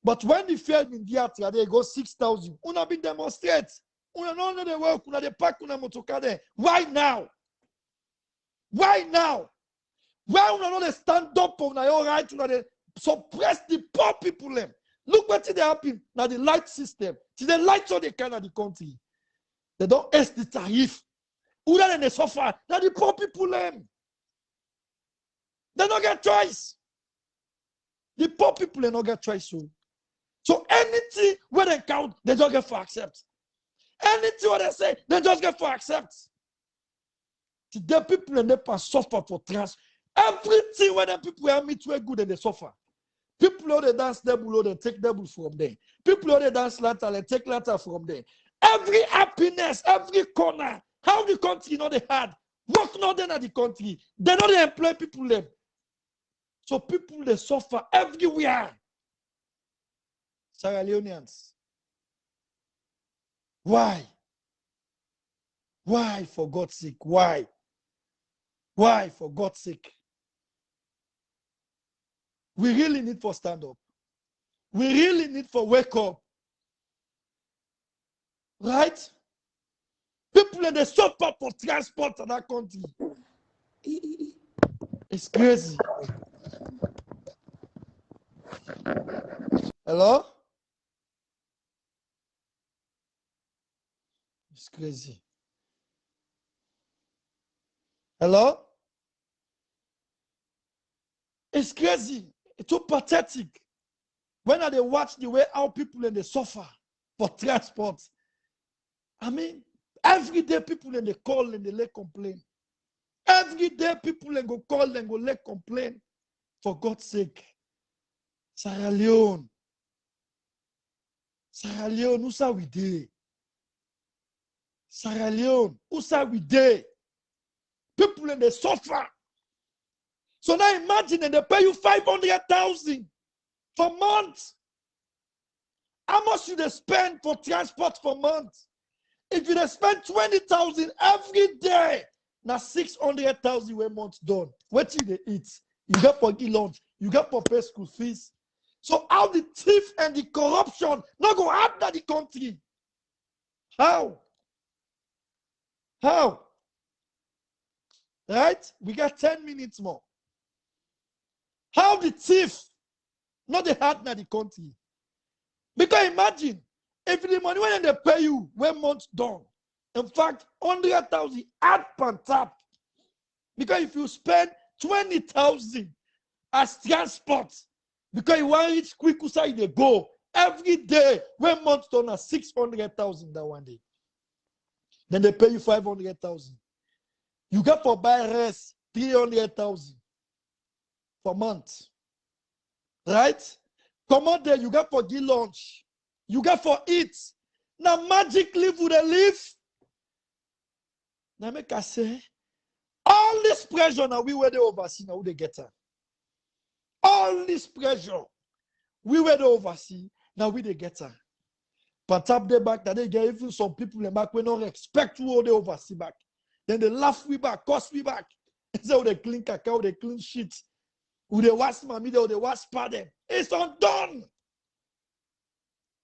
But when the fail in the they go 6,000. Una been demonstrate. Una no know the work, una the pack una motoka there. Why now? Why now? Why una not stand up for una your right to suppress the poor people them? Look what they happen now the light system. See the lights on the kind of the country. They don't ask the tariff. Who then they suffer? Now the poor people them. They don't get choice. The poor people they don't get choice. So anything where they count, they just get for accept. Anything what they say, they just get for accept. Today people and they suffer for trans. Everything when the people are meet were good and they suffer. People know they dance devil, they take devil from them. People know they dance latter, they take latter from them. Every happiness, every corner, how the country know they had. Work not then at the country. They know they employ people them. So people they suffer everywhere. Sierra Leoneans. Why? Why for God's sake? Why? Why for God's sake? We really need for stand up. We really need for wake up. Right? People in the suffer for transport in that country. It's crazy. Hello? It's crazy. Hello? It's crazy. It's too pathetic. When they watch the way how people in the suffer for transport. I mean, every day people in the call and they lay complain. Every day people in go call and go lay complain. For God's sake. Sierra Leone. Sierra Leone, who's we dey? Sierra Leone, who's we dey? People in the suffer. So now imagine they pay you 500,000 for months. How much you they spend for transport for months? If you they spend 20,000 every day, now 600,000 when months done. What you they eat? You got for lunch, you got for pay school fees. So how the thief and the corruption not go after the country? How? How? Right? We got 10 minutes more. How the thief not the hard in the country? Because imagine if the money when they pay you when months done, in fact 100,000 add per tap. Because if you spend 20,000 as transport, because you want reach quick side they go every day when months done at 600,000 that one day. Then they pay you 500,000. You get for buy rest 300,000 for month. Right? Come on there, you get for give lunch. You get for eat. Now magically would they live? Now make I say, all this pressure now we were the oversee, now they get her. All this pressure, we were the oversee, now we they get her. But tap the back that they get even some people in back we don't expect to hold the oversee back. Then they laugh we back, cuss we back. So they clean cacao, they clean shit. Who they wash mammy, they wash pardon. It's undone.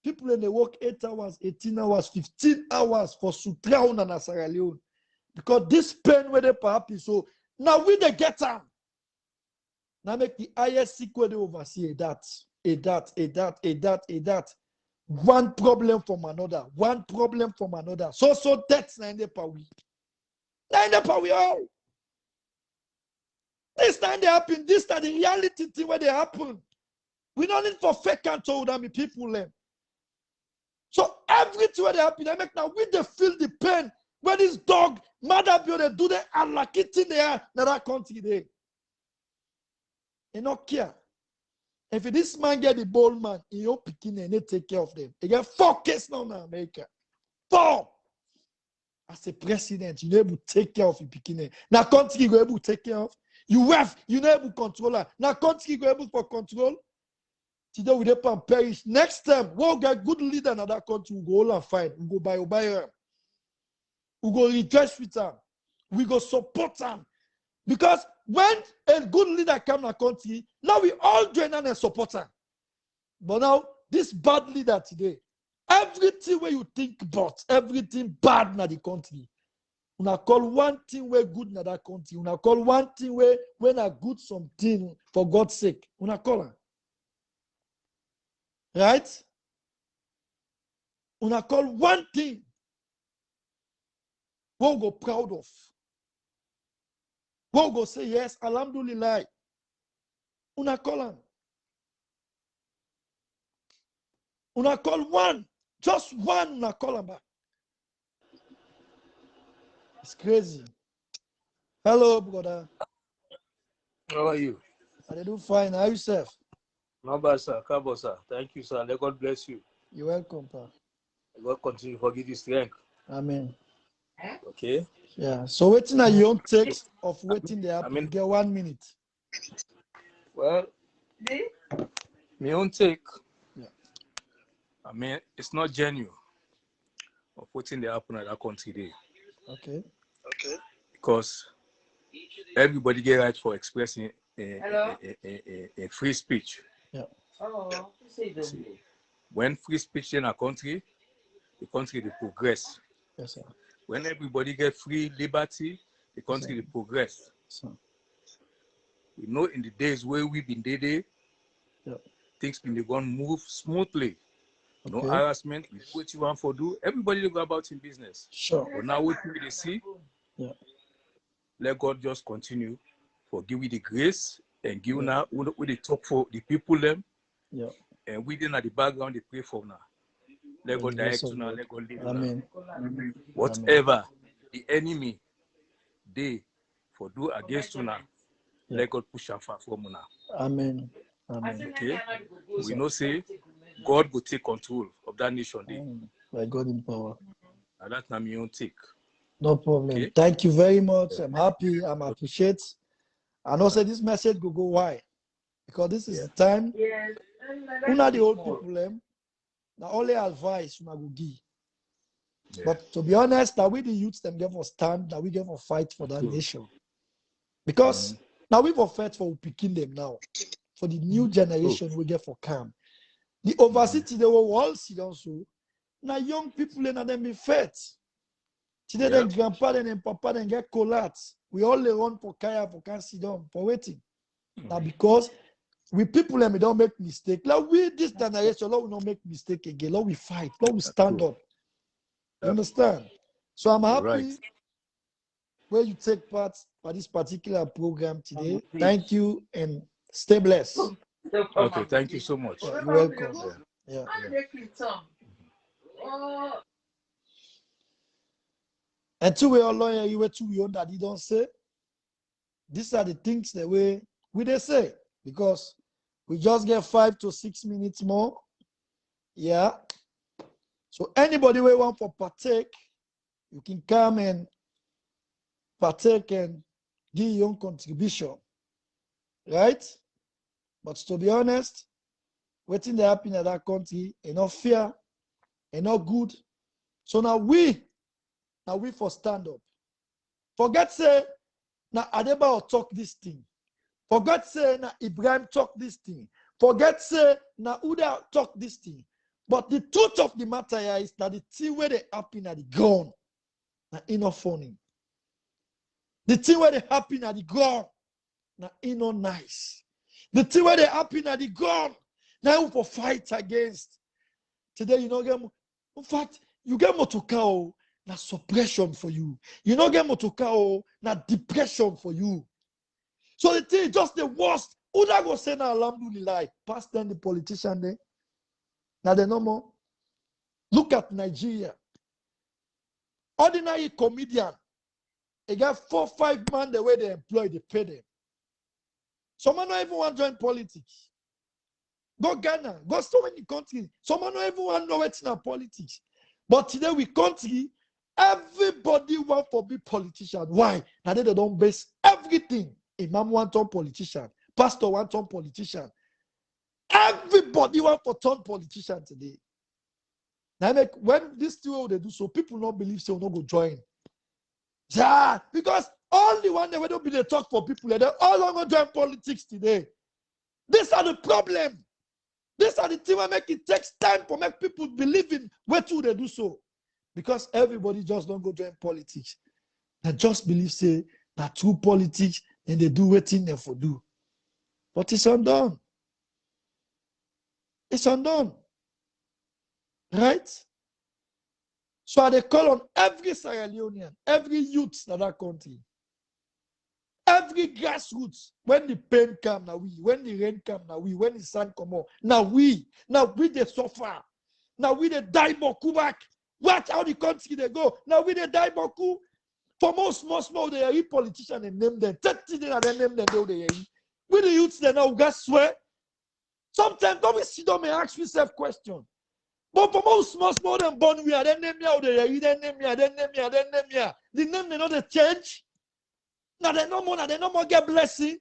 People in they work 8 hours, 18 hours, 15 hours for Sutra and Sierra Leone. Because this pain where they happy. So now we they get them. Now make the highest sick where they oversee that. One problem from another. One problem from another. So that's 9 per week. 9 per week all. This time they happen. This time the reality thing where they happen. We don't need for fake and told them people them. So everything where they happen, I make now we they feel the pain. Where this dog, mother be they do the alakiti there, in that country there. They not care. If this man get the bold man, he don't pick in and they take care of them. They get 4 cases now in America. 4. As a president, you know able to take care of your picking. Now country you able to take care of. You have, you know able to control her. Now country you able for control. Today we don't perish. Next time, we'll get good leader in that country. We go all and fight. We go buy her. We go rejoice with them. We go support them. Because when a good leader comes in a country, now we all join in and support them. But now, this bad leader today, everything where you think about, everything bad in the country, una call one thing where good in that country, una call one thing where when a good something for God's sake, una call her. Right? Una call one thing we'll go proud of. We'll go say, yes, alhamdulillah. Una call him. Una call one. Just one una call him back. It's crazy. Hello, brother. How are you? I do fine. How yourself? Not bad, sir. Kabo, sir. Thank you, sir. Let God bless you. You're welcome, pa. God continue to give you strength. Amen. Okay? Yeah. So waiting at your own take of waiting there. I mean, you get 1 minute. Well, my own take. Yeah. I mean, it's not genuine of waiting there happen at that country there. Okay. Because everybody get right for expressing a free speech. Yeah. See, when free speech in a country, the country will progress. Yes, sir. When everybody get free liberty, the country will progress. So. We know in the days where we've been there, things been going to move smoothly. No harassment. We do what you want for do. Everybody will go about in business. Sure. But now what we see, let God just continue for give you the grace and give now with the talk for the people them. Yeah. And we then at the background they pray for now. Let God direct to now, let God lead now. Whatever the enemy they for do against you now, let God push and far from now. Amen. Amen. Okay. We know say God will take control of that nation day. By God in power. And that's not my own take. No problem. Okay. Thank you very much. I'm happy. I'm appreciate. And also this message go why? Because this is the time. Una the old people them. Now only advice una go give. But to be honest, that we the youths them get for stand, that we get for fight for that nation. Because now we for fight for picking them now. For the new generation we get for calm. The overseas they will all sit down so. Now young people and them be fed. Today then grandpa and papa then get collapse. We all run for kaya for can't sit down for waiting. Now because we people and we don't make mistake. Like we this generation, Lord, we don't make mistake again. Lord, we fight. Lord, we stand up. You understand? So I'm happy where you take part for this particular program today. Thank you and stay blessed. Okay, thank you so much. You're welcome. Yeah. And two way lawyer, you were too young that you don't say. These are the things that we they say because we just get 5 to 6 minutes more. Yeah. So anybody who want to partake, you can come and partake and give your own contribution. Right? But to be honest, waiting they happen in that country, enough fear, enough good. So now we for stand up. Forget say, now Adebayoh talk this thing. Forget say, now Ibrahim talk this thing. Forget say, now Uda talk this thing. But the truth of the matter is that the thing where they happen at the ground, now enough funny. The thing where they happen at the ground, now enough nice. The thing where they happen at the ground, now for fight against. Today, you know, in fact, you get motoka, na suppression for you. You don't get motoka, na depression for you. So the thing is just the worst. Who that go say na alhamdulillah? Past then the politician there. Now they no more. Look at Nigeria. Ordinary comedian. They got 4, 5 man the way they employ, they pay them. Someone don't even want to join politics. Go Ghana, go so many countries. Someone don't even want to know what's in politics. But today we country, everybody want to be politician. Why? Now they don't base everything. Imam want to politician. Pastor want to politician. Everybody want to turn politician today. Now when this two they do so, people don't believe they will not go join. Yeah, because all the one they don't be the talk for people, they all want to join politics today. These are the problem. These are the things that make it takes time for make people believe in where to they do so. Because everybody just don't go join politics. They just believe say that through politics and they do what they for do. But it's undone. It's undone. Right? So I they call on every Sierra Leonean, every youth in that country, every grassroots, when the pain come, now we, when the rain come, now we, when the sun come out, now we they suffer. Now we they die boku back. Watch how the country they go. Now we they die boku. For most small, they are politicians and name them. 30 days and then name them, they are. We the youths they now got swear. Sometimes don't we sit down and ask yourself question. But for most small than born we are, then name me out there, then name me, then name me, then name me. The name they know they change. Now they no more get blessing.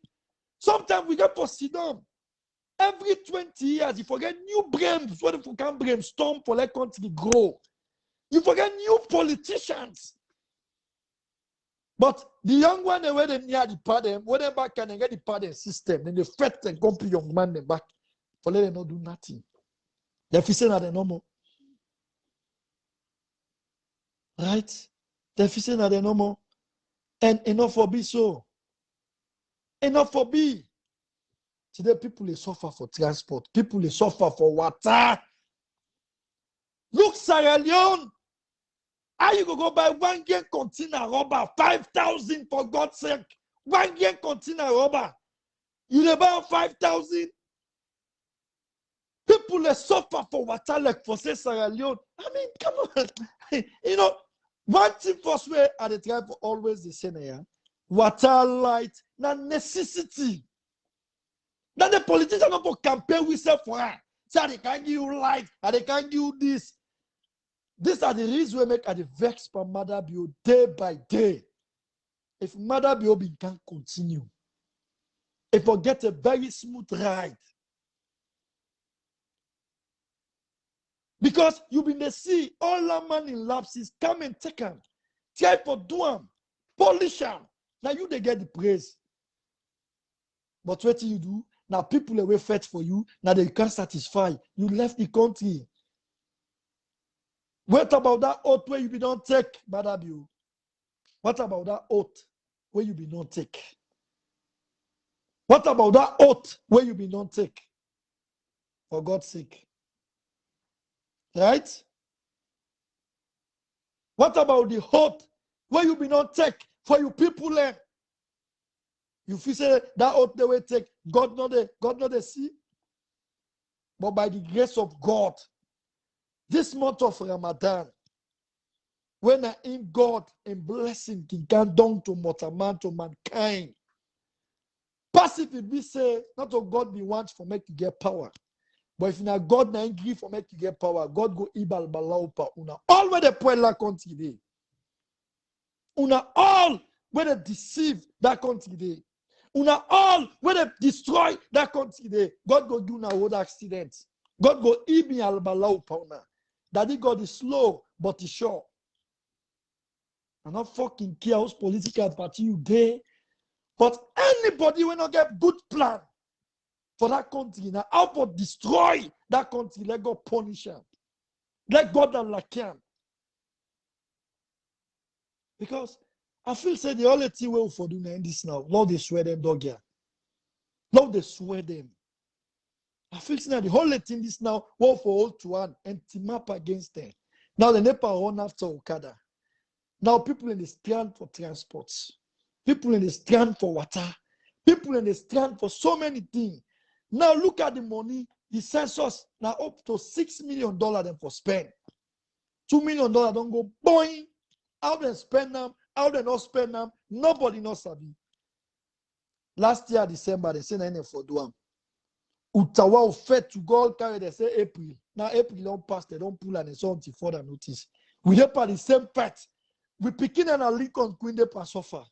Sometimes we get for sit down. Every 20 years, you forget new brains, what if you can brainstorm for let country grow. You forget new politicians. But the young one, they were near the pardon, when they back and they get the pardon system, then they fret and come to young man back for let them not do nothing. They're facing at the normal. Right? They're facing at the normal. And enough for be so. Enough for be. Today, people they suffer for transport. People they suffer for water. Look, Sierra Leone. How you go buy 1 year container rubber? 5,000 for God's sake. 1 year container rubber. You they buy 5,000? People they suffer for water like for say Sierra Leone. I mean, come on. You know, one thing first way at the time for always the same here. Water, light, na necessity. Now the politicians not for campaign we say for her. Say they can't give you light, and they can't give you this. These are the reasons we make at the vex per Mother Bio day by day. If Mother Bio can continue, if we get a very smooth ride. Because you been the see all that man in lapses come and take them. Try for do them, polish them. Now you they get the praise. But what you do? Now people away fight for you. Now they can't satisfy. You left the country. What about that oath where you be don't take, Badabio? What about that oath where you be don't take? What about that oath where you be don't take? For God's sake. Right? What about the oath where you be not take for you people learn? You feel say that oath they will take, God not they see. But by the grace of God, this month of Ramadan, when I in God and blessing can come down to mortal to mankind. Passive it be say, not of God be want for make you get power. But if not God na give for make you get power, God go ibal balaupa una all where the poor la country dey. Una all where they deceive that country there. Una all where they destroy that country there. God go do na road accident. God go even albalau pauna. Daddy God is slow, but he's sure. I not fucking care whose political party you there. But anybody will not get good plan for that country. Now, how to destroy that country, let God punish him. Let God and like him. Because I feel say the only thing we for doing this now, Lord they swear them dog here. Lord they swear them. I feel say the only thing this now, war for all to one and team up against them. Now the NEPA run after Okada. Now people in the stand for transport. People in the stand for water. People in the stand for so many things. Now look at the money. The census now up to $6 million them for spend. $2 million don't go boing. How they spend them, how they not spend them, nobody knows sabi. Last year, December, they say nothing for do them. Utawa fed to God carry they say April. Now April don't pass, they don't pull and it's until further notice. We help at the same pet. We picking and a Lincoln Queen they pass offer.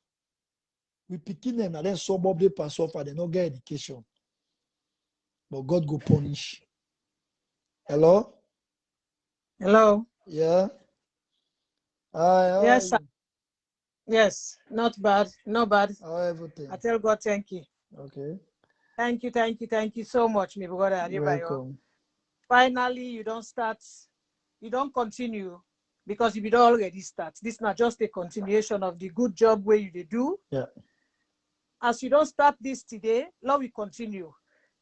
We picking them and then suburb they pass offer, they don't get education. But God go punish. Hello? Hello. Yeah. Hi, how Yes, are you? yes, not bad, not bad. How everything? I tell God, thank you. Okay. Thank you so much, my brother Adebayoh. Welcome. Finally, you don't start, you don't continue, because if you don't already start, this is not just a continuation of the good job where you do. Yeah. As you don't start this today, Lord will continue.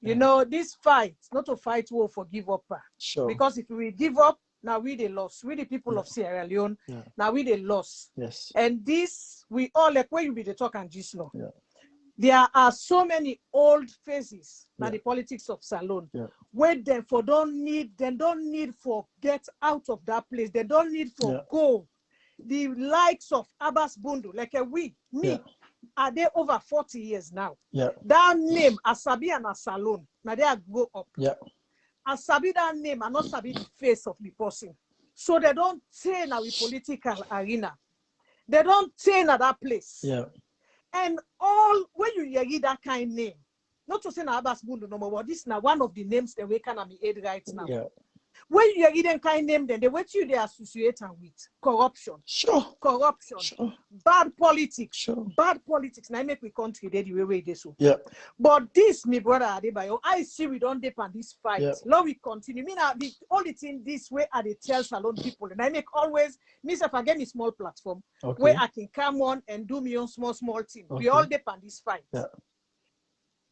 You Yeah. know, this fight, not to fight war for give up. Sure. Because if we give up, now we the lost. We the people of Sierra Leone, now we the lost. Yes. And this, we all like where you be the talk and just know. Yeah. There are so many old faces now the politics of Salone. Where them for don't need for get out of that place. They don't need for go. The likes of Abbas Bundu, like me, are they over 40 years now? Yeah. That name, Asabi and Salone, now they are go up. Yeah. Asabi that name and not sabi the face of the person. So they don't say now the political arena. They don't say now that place. Yeah. And all when you hear that kind of name, not to say na Abbas Bundu number one, this is now one of the names that we can be aid right now. Yeah. When you hear that kind of name, then they what you they associate with corruption. Sure. Corruption. Sure. Bad politics. Sure. Bad politics. Now make we country there the way they so. Yeah. But this, my brother Adebayoh, I see we don't depend this fight. Yeah. Now we continue. Me now the only thing this way are the tell Salone people, and I make always if I get me small platform where I can come on and do me own small thing. We all depend this fight. Yeah.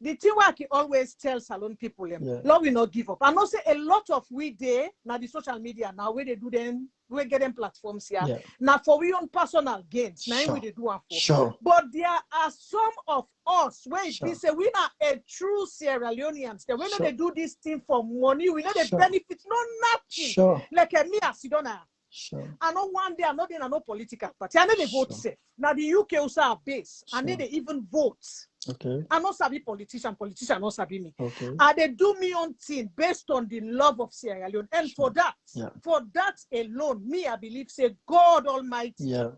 The thing where I can always tell Salone people, Lord will not give up. And also a lot of we there now the social media now where they do them, we get them platforms here. Yeah. Now for we own personal gains, now Sure. we they do one for. Sure. But there are some of us where Sure. we say we are a true Sierra Leoneans. That we know Sure. they do this thing for money, we know the Sure. benefits, no nothing. Sure. Like me as you don't know. Sure. I know one day I'm not in no political party. I know they vote safe. Now the UK also are base. I know they even vote. Okay. I'm not sabi politician not sabi me. Okay. And they do me on thing based on the love of Sierra Leone. And Sure. for that alone, me, I believe, say God Almighty. Yeah.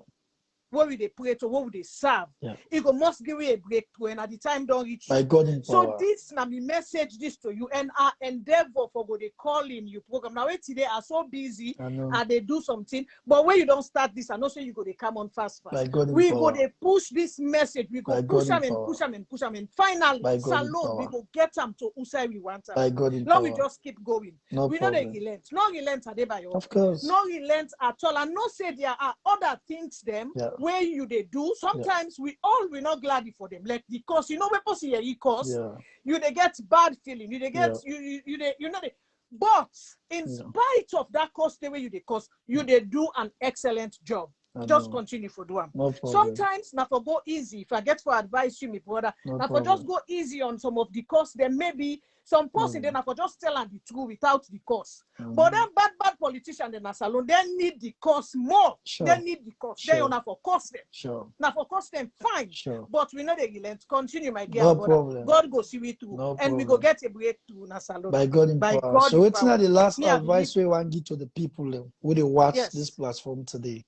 What will they pray to? What will they serve? Yeah. It must give you a breakthrough, and at the time don't reach you. By God in So power. this now me message this to you, and our endeavor for go they call in you program. Now wait today are so busy I know. and they do something, but when you don't start this, I know say you go they come on fast. By God in We power. go they push this message. We go By push God them in and power. push them and push them, and finally By God in Salone we power. go get them to Usai we want them. By God in Now power. we just keep going. No We know they problem. relent. No relent Adebayoh. Of course. No relent at all. And no say there are other things them where you they do. Sometimes we not glad for them. Like because you know when people see a cause, you they get bad feeling. You they get you know they, but in spite of that cause the way you they cause, you they do an excellent job. Just continue for do them. No problem. Sometimes now for go easy. If I get for advice you, my brother, now for just go easy on some of the course, then maybe some person then I for just tell them the truth without the cause. But then bad politician then a Salone, they need the cause more. Sure. They need the cause. Sure. They on for cost them. Sure. Now for cost them fine. Sure. But we know they relent. Continue, my dear No brother. problem. God go see we through. No and we problem. go get a breakthrough na Salone. By God in By power. God So in what's power. the last Me, I advice believe- we want to give to the people who they watch Yes. this platform today?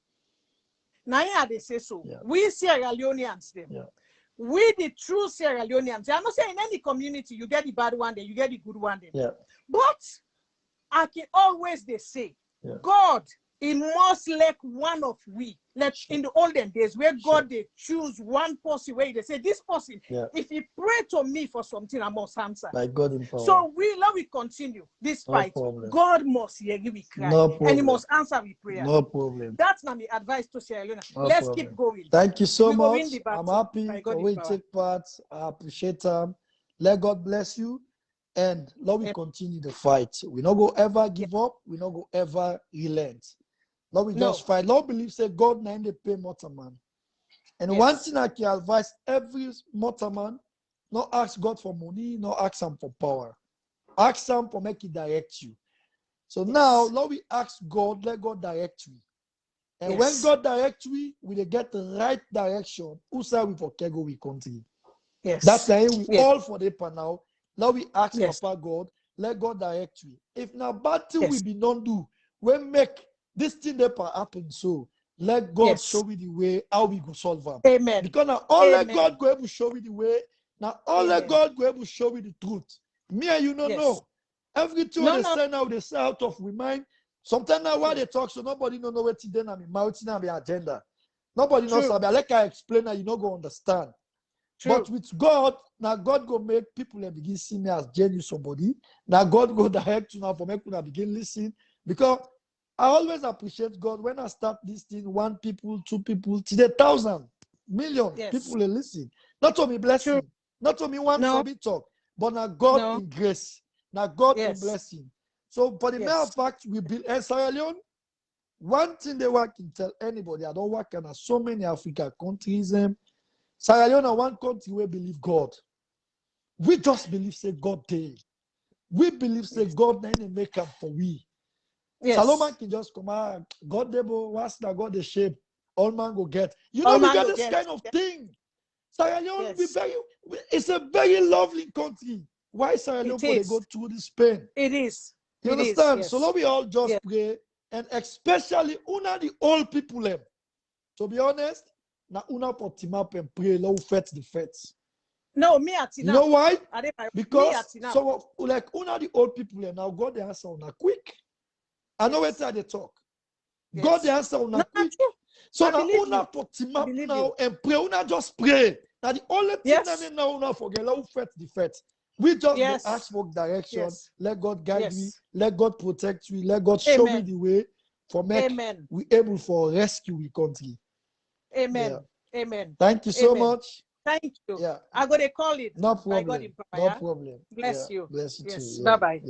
Now they say so. Yeah. We Sierra Leoneans them. Yeah. We the true Sierra Leoneans. I'm not saying in any community you get the bad one, then you get the good one. Then. Yeah. But I can always they say, God, he must like one of we. Like in the olden days where God they choose one person where they say this person, if he pray to me for something, I must answer. By God in power. So let we continue this fight. God must hear we cry. And he must answer with prayer. No problem. That's not my advice to Sierra Leone. Let's keep going. Thank you so much. I'm happy for we take part. I appreciate them. Let God bless you. And Lord, we continue the fight. We not go ever give up. We not go ever relent. Lord, we just fight. Lord, believe say God na they pay mortal man. And one thing I can advise every mortal man, not ask God for money, not ask him for power. Ask him for make he direct you. So now, Lord, we ask God, let God direct you. And when God directs we will get the right direction. Who say we for Kego we country? Yes. That's why we all for the pan now. Now we ask Papa God, let God direct you. If now bad thing we be not do, we make this thing that happen. So let God show me the way how we go solve them. Amen. Because now all let God go able to show me the way. Now all let God go able to show me the truth. Me and you don't know. Everything they say now, they say out of we mind. Sometimes now while they talk, so nobody don't know what to do. I'm mounting on the agenda. Nobody knows. Like I explain, that you not go understand. But with God, now God go make people and begin see me as genuine somebody. Now God go direct you now for make people begin listen. Because I always appreciate God when I start this thing, 1 people, 2 people, today 1,000, million people will listen. Not to me blessing, not to me one for me talk, but now God in grace, now God in blessing. So for the matter of fact, we build Sierra Leone. One thing they work can tell anybody, I don't work in so many African countries. Sierra Leone, one country we believe God. We just believe say God day. We believe say God na make up for we. Salomon can just come out. God debo, what's that God the shape? All man go get. You know, we got this kind of thing. Sierra Leone, it's a very lovely country. Why Sierra Leone for they go through this pain? It is. You understand? So now we all just pray, and especially una the old people them. To be honest, na una for team up and pray, Lord, fight the fights. No, me at you know why? Because so like una the old people them now God the answer una quick. I know where they talk. God the answer una quick. So now una for team up now and pray. Una just pray. Now the only thing that now una forget, Lord, fight the fight. We just ask for direction. Let God guide me. Let God protect me. Let God show me the way for make we able for rescue the country. Amen. Amen. Thank you so much. Thank you. Yeah. I'm going to call it. No problem. No problem. Bless you. Bless you yes. too. Bye-bye.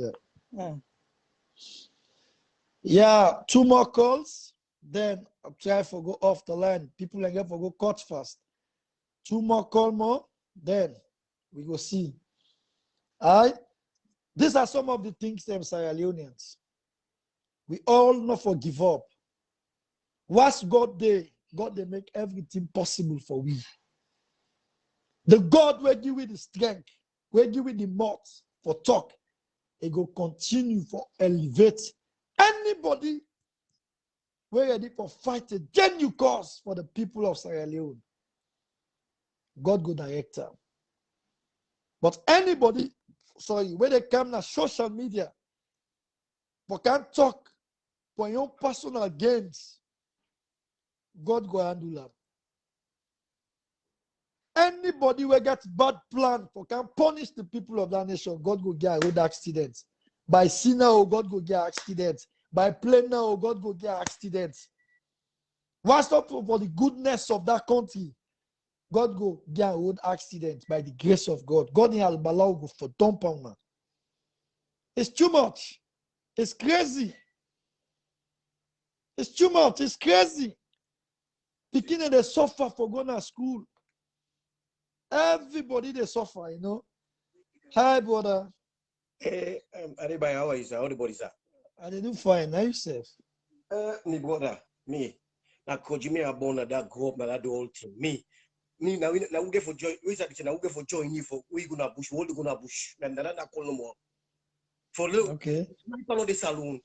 Yeah. 2 more calls. Then I'll try to go off the line. People are going to go cut fast. 2 more call more. Then we go see. All right. These are some of the things them Sierra Leoneans. We all not for give up. What's God day? God they make everything possible for we. The God will give you the strength, will give you the mouth for talk. It will continue for elevate anybody we're ready for fight a genuine cause for the people of Sierra Leone. God go direct them. But anybody, when they come to social media, but can't talk for your personal gains, God go handle them. Anybody will get bad plan for can punish the people of that nation, God go get a road accident. By sea now, God go get accident. By plane now, God go get accident. What's up for the goodness of that country? God go get a road accident by the grace of God. God in Albalau go for dump. It's too much. It's crazy. It's too much. It's crazy. Beginning they suffer for going to school. Everybody they suffer, you know. Hi, brother. Hey, Adebayoh, how are you, sir? How the body, sir? I did do fine. Now yourself. Me brother, me. Now, could you me a born that grow up, that do all thing. Me now we get for joy. We say now we get for joy in you for we gonna bush, we gonna bush. And that call no more. For look, okay. We follow the saloon.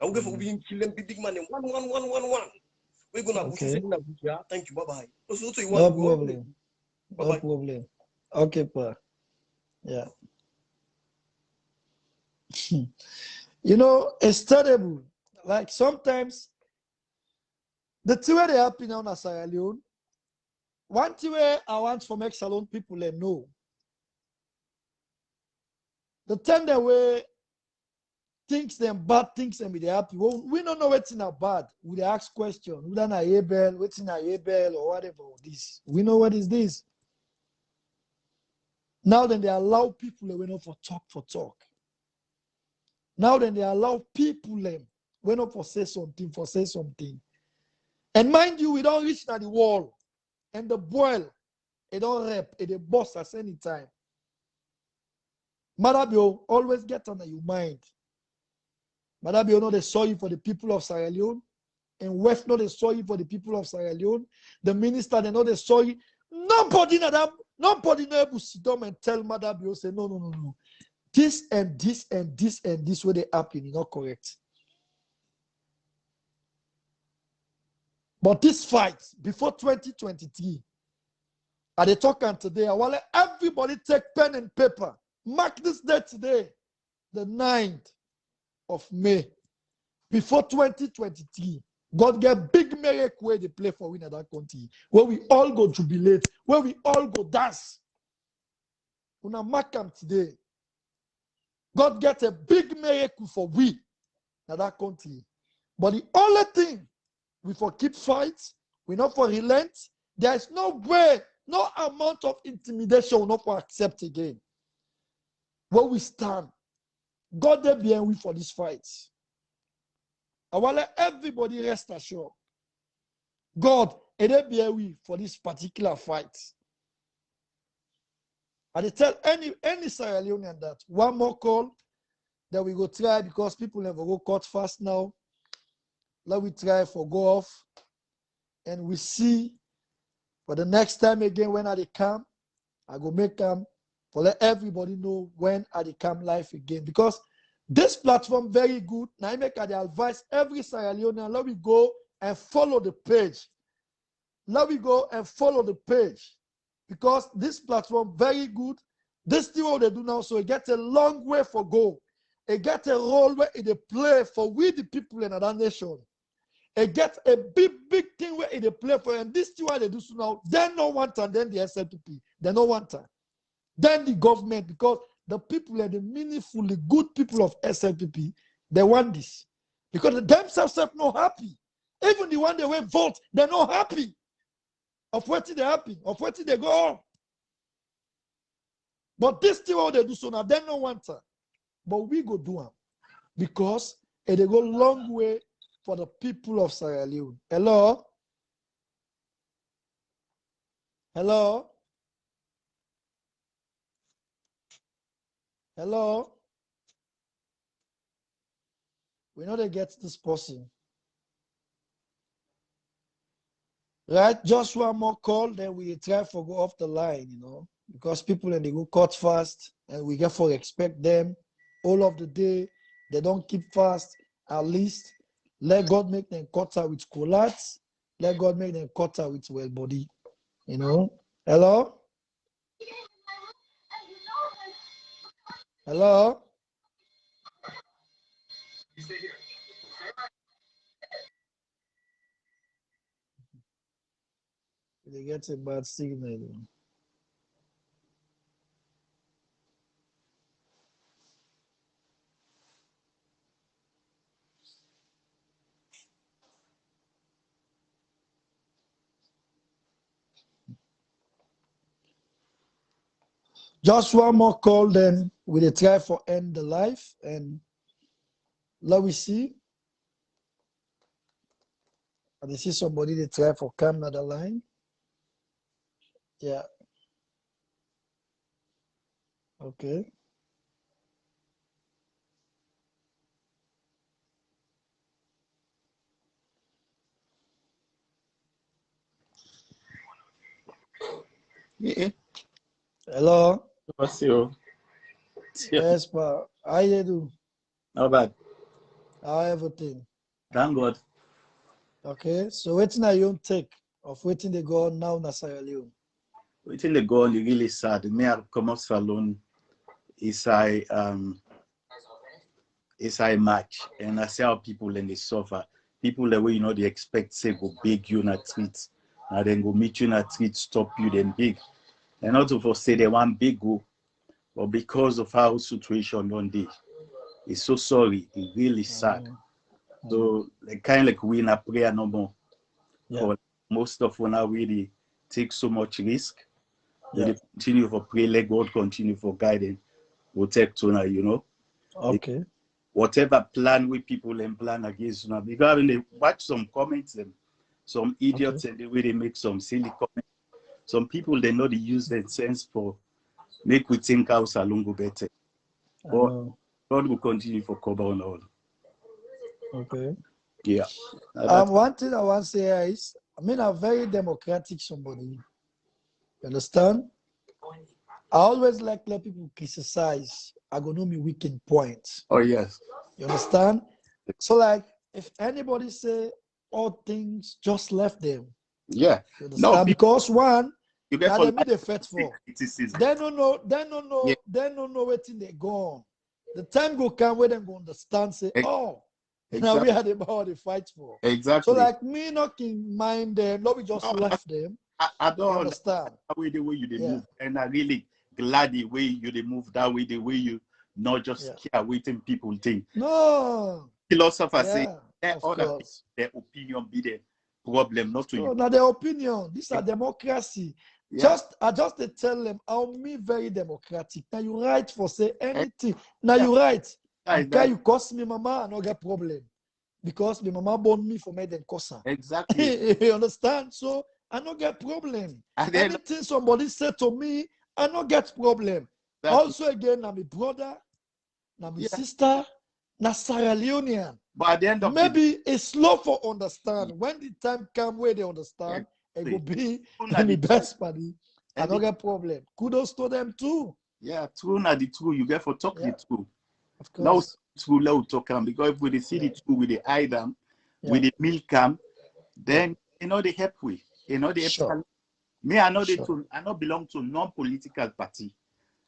Now we get for being killing big man 1. We're gonna push Okay. you. Yeah, thank you. Bye bye. So you No want to go? problem. Bye No bye. problem. Okay, pa. Yeah. You know, it's terrible. Like sometimes the thing where they happen now in Sierra Leone, one thing where I want from Salone people they know. The tender way things them bad things and be they happy. Well, we don't know what's in a bad. We ask question. We don't know Abel, what's in a Abel or whatever this. We know what is this. Now then they allow people they went up for talk. Now then they allow people them went up for say something. And mind you, we don't reach at the wall. And the boil, it don't rep, it a boss at any time. Madabio always get under your mind. Madabio know they sorry for the people of Sierra Leone. And West know they sorry for the people of Sierra Leone. The minister, they know they sorry. Nobody able to sit down and tell Madabio, say, no. This and this and this and this way they happen, is not correct. But this fight, before 2023, at the talking today, I want everybody take pen and paper. Mark this date today, the 9th of May. Before 2023, God get big miracle where they play for win at that country. Where we all go jubilate, where we all go dance. Una mark them today. God get a big miracle for we at that country. But the only thing, we for keep fights, we not for relent. There is no way, no amount of intimidation will not for accept again. Where we stand, God they behind we for these fights. I want let everybody rest assured. God, they behind we for this particular fight. I tell any Sierra Leonean that one more call that we go try because people never go cut fast now. Let we try for go off and we see for the next time again when I come, I go make them for let everybody know when I come live again because this platform very good. Now I make the advice every Sierra Leonean. Let we go and follow the page. Let we go and follow the page because this platform very good. This thing what they do now, so it gets a long way for go. It gets a role where it play for we the people in another nation. It gets a big thing where it play for, and this thing what they do so now, they no want and then the SLPP, they no want her. Then the government, because the people are the meaningfully good people of SLPP, they want this. Because themselves are not happy. Even the one they will vote, they're not happy. Of what they happy, of what they go on. But this thing what they do so now, they no want her. But we go do them. Because it go long way for the people of Sierra Leone. Hello? Hello? Hello? We know they get this person. Right? Just one more call, then we try to go off the line, you know. Because people and they go cut fast and we get for expect them all of the day. They don't keep fast. At least let God make them cut out with collats. Let God make them cut out with well body. You know? Hello? Hello? They get a bad signal. Just one more call, then we try for end the life and let we see. And I see somebody they try for come on the line. Yeah. Okay. Yeah. Hello. What's your? Yes, pa. How you do? Not bad. How everything? Thank God. Okay, so waiting are your take of waiting they go on now in Sierra Leone? Waiting they go on really sad. Me I come out salon is I match and I see how people and they suffer. People the way they expect say go big you na treat. And then go meet you na treat, stop you then big. And not to say they want big go, but because of how situation one day. It's so sorry. It's really sad. So like kind of like we in a prayer no more. Yeah. Most of when I really take so much risk. We continue for pray, let God continue for guiding, protect tuna, Okay. Whatever plan we people and plan against because when they watch some comments and some idiots and the way they make some silly comments. Some people they know they use their sense for make we think how salon go better. But God will continue for cover on all. Okay. Yeah. One thing I want to say is, I'm very democratic somebody. You understand? I always let people criticize. I go know me weakened points. Oh yes. You understand? So like, if anybody say all things, just left them. Yeah. You understand? No, because one, you get they made the fit for. They don't know. They don't know. Yeah. They don't know where they go on. The time go come where them go understand. Say, oh, now we had about the fight for. Exactly. So like me not in mind them. No, we just left them. I don't understand the way you move, and I really glad the way you move that way. The way you not just care waiting people think. No. Philosophers say other their opinion be the problem, not to you. Not their opinion. These are democracy. Yeah. I just tell them I'm me very democratic. Now you right for say anything. Now you right. Okay, you cost me mama, I no get problem. Because my mama born me for me then cost her. Exactly. You understand? So I no get problem. Anything somebody said to me, I no get problem. Also again, I'm a brother, I'm a sister, na Sierra Leonean. But at the end of maybe it's slow for understand. When the time come where they understand, it will be the best buddy. I don't get problem. Kudos to them too. Yeah, true na the true. You get for talk the true. Of course. Now true let talk them because if we see the true with the eye them, with the milk them, then they help we. They help. Me, I know I not belong to non-political party.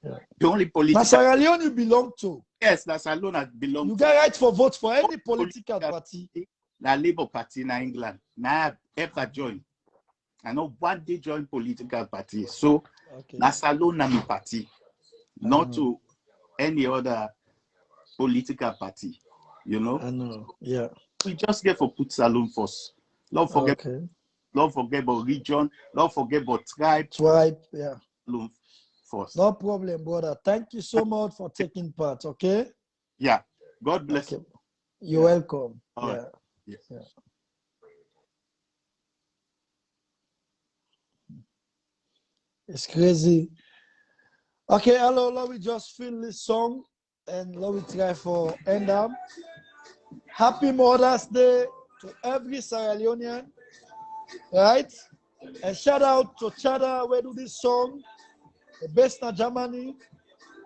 Yeah. The only political. Sierra Leone you belong to. Yes, Sierra Leone I belong. You get right for vote for any political party. Na Labour Party in England. Now ever join. I know one day join political party. So na Sierra Leone na my party, not to any other political party. I know. Yeah. We just get for put Sierra Leone first. Don't forget. Don't forget about region. Don't forget about tribe. Yeah. First. No problem, brother. Thank you so much for taking part. Okay. Yeah. God bless you. You're welcome. All right. Yeah. It's crazy. Okay, hello. Let me just feel this song and let me try for end up. Happy Mother's Day to every Sierra Leonean. Right? And shout out to Chada where do this song, the best in Germany.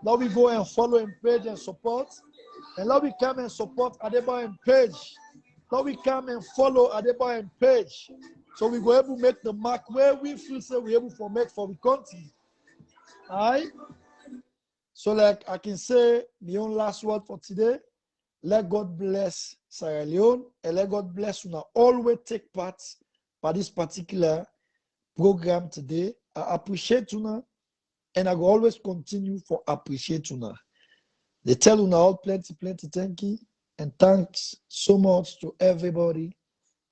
Now we go and follow him page and support. And now we come and support Adebayoh page. Now we come and follow Adebayoh page. So we go able to make the mark where we feel say we're able to make for the country. Alright? So like I can say my own last word for today. Let God bless Sierra Leone and let God bless you now. Always take part by this particular program today. I appreciate you now, and I will always continue for appreciate you now. They tell you now all plenty thank you, and thanks so much to everybody.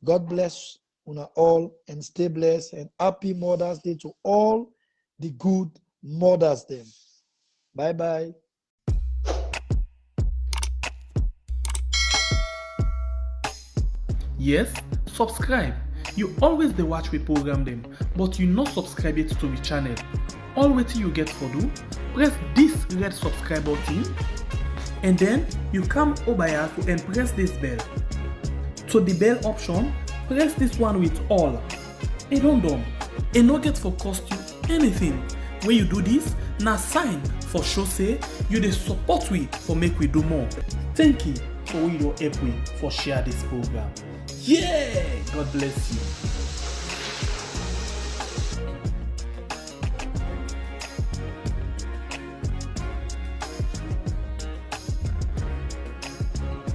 God bless you now all and stay blessed, and happy Mother's Day to all the good mothers them. Bye bye. Yes, subscribe. You always dey watch we program them, but you not subscribe yet to the channel. All wetin you get for do, press this red subscribe button, and then you come over here and press this bell. To the bell option, press this one with all. And done. And no get for cost you anything. When you do this, na sign for show say you dey support we for make we do more. Thank you. sure you don't help me for share this program. Yeah, God bless you.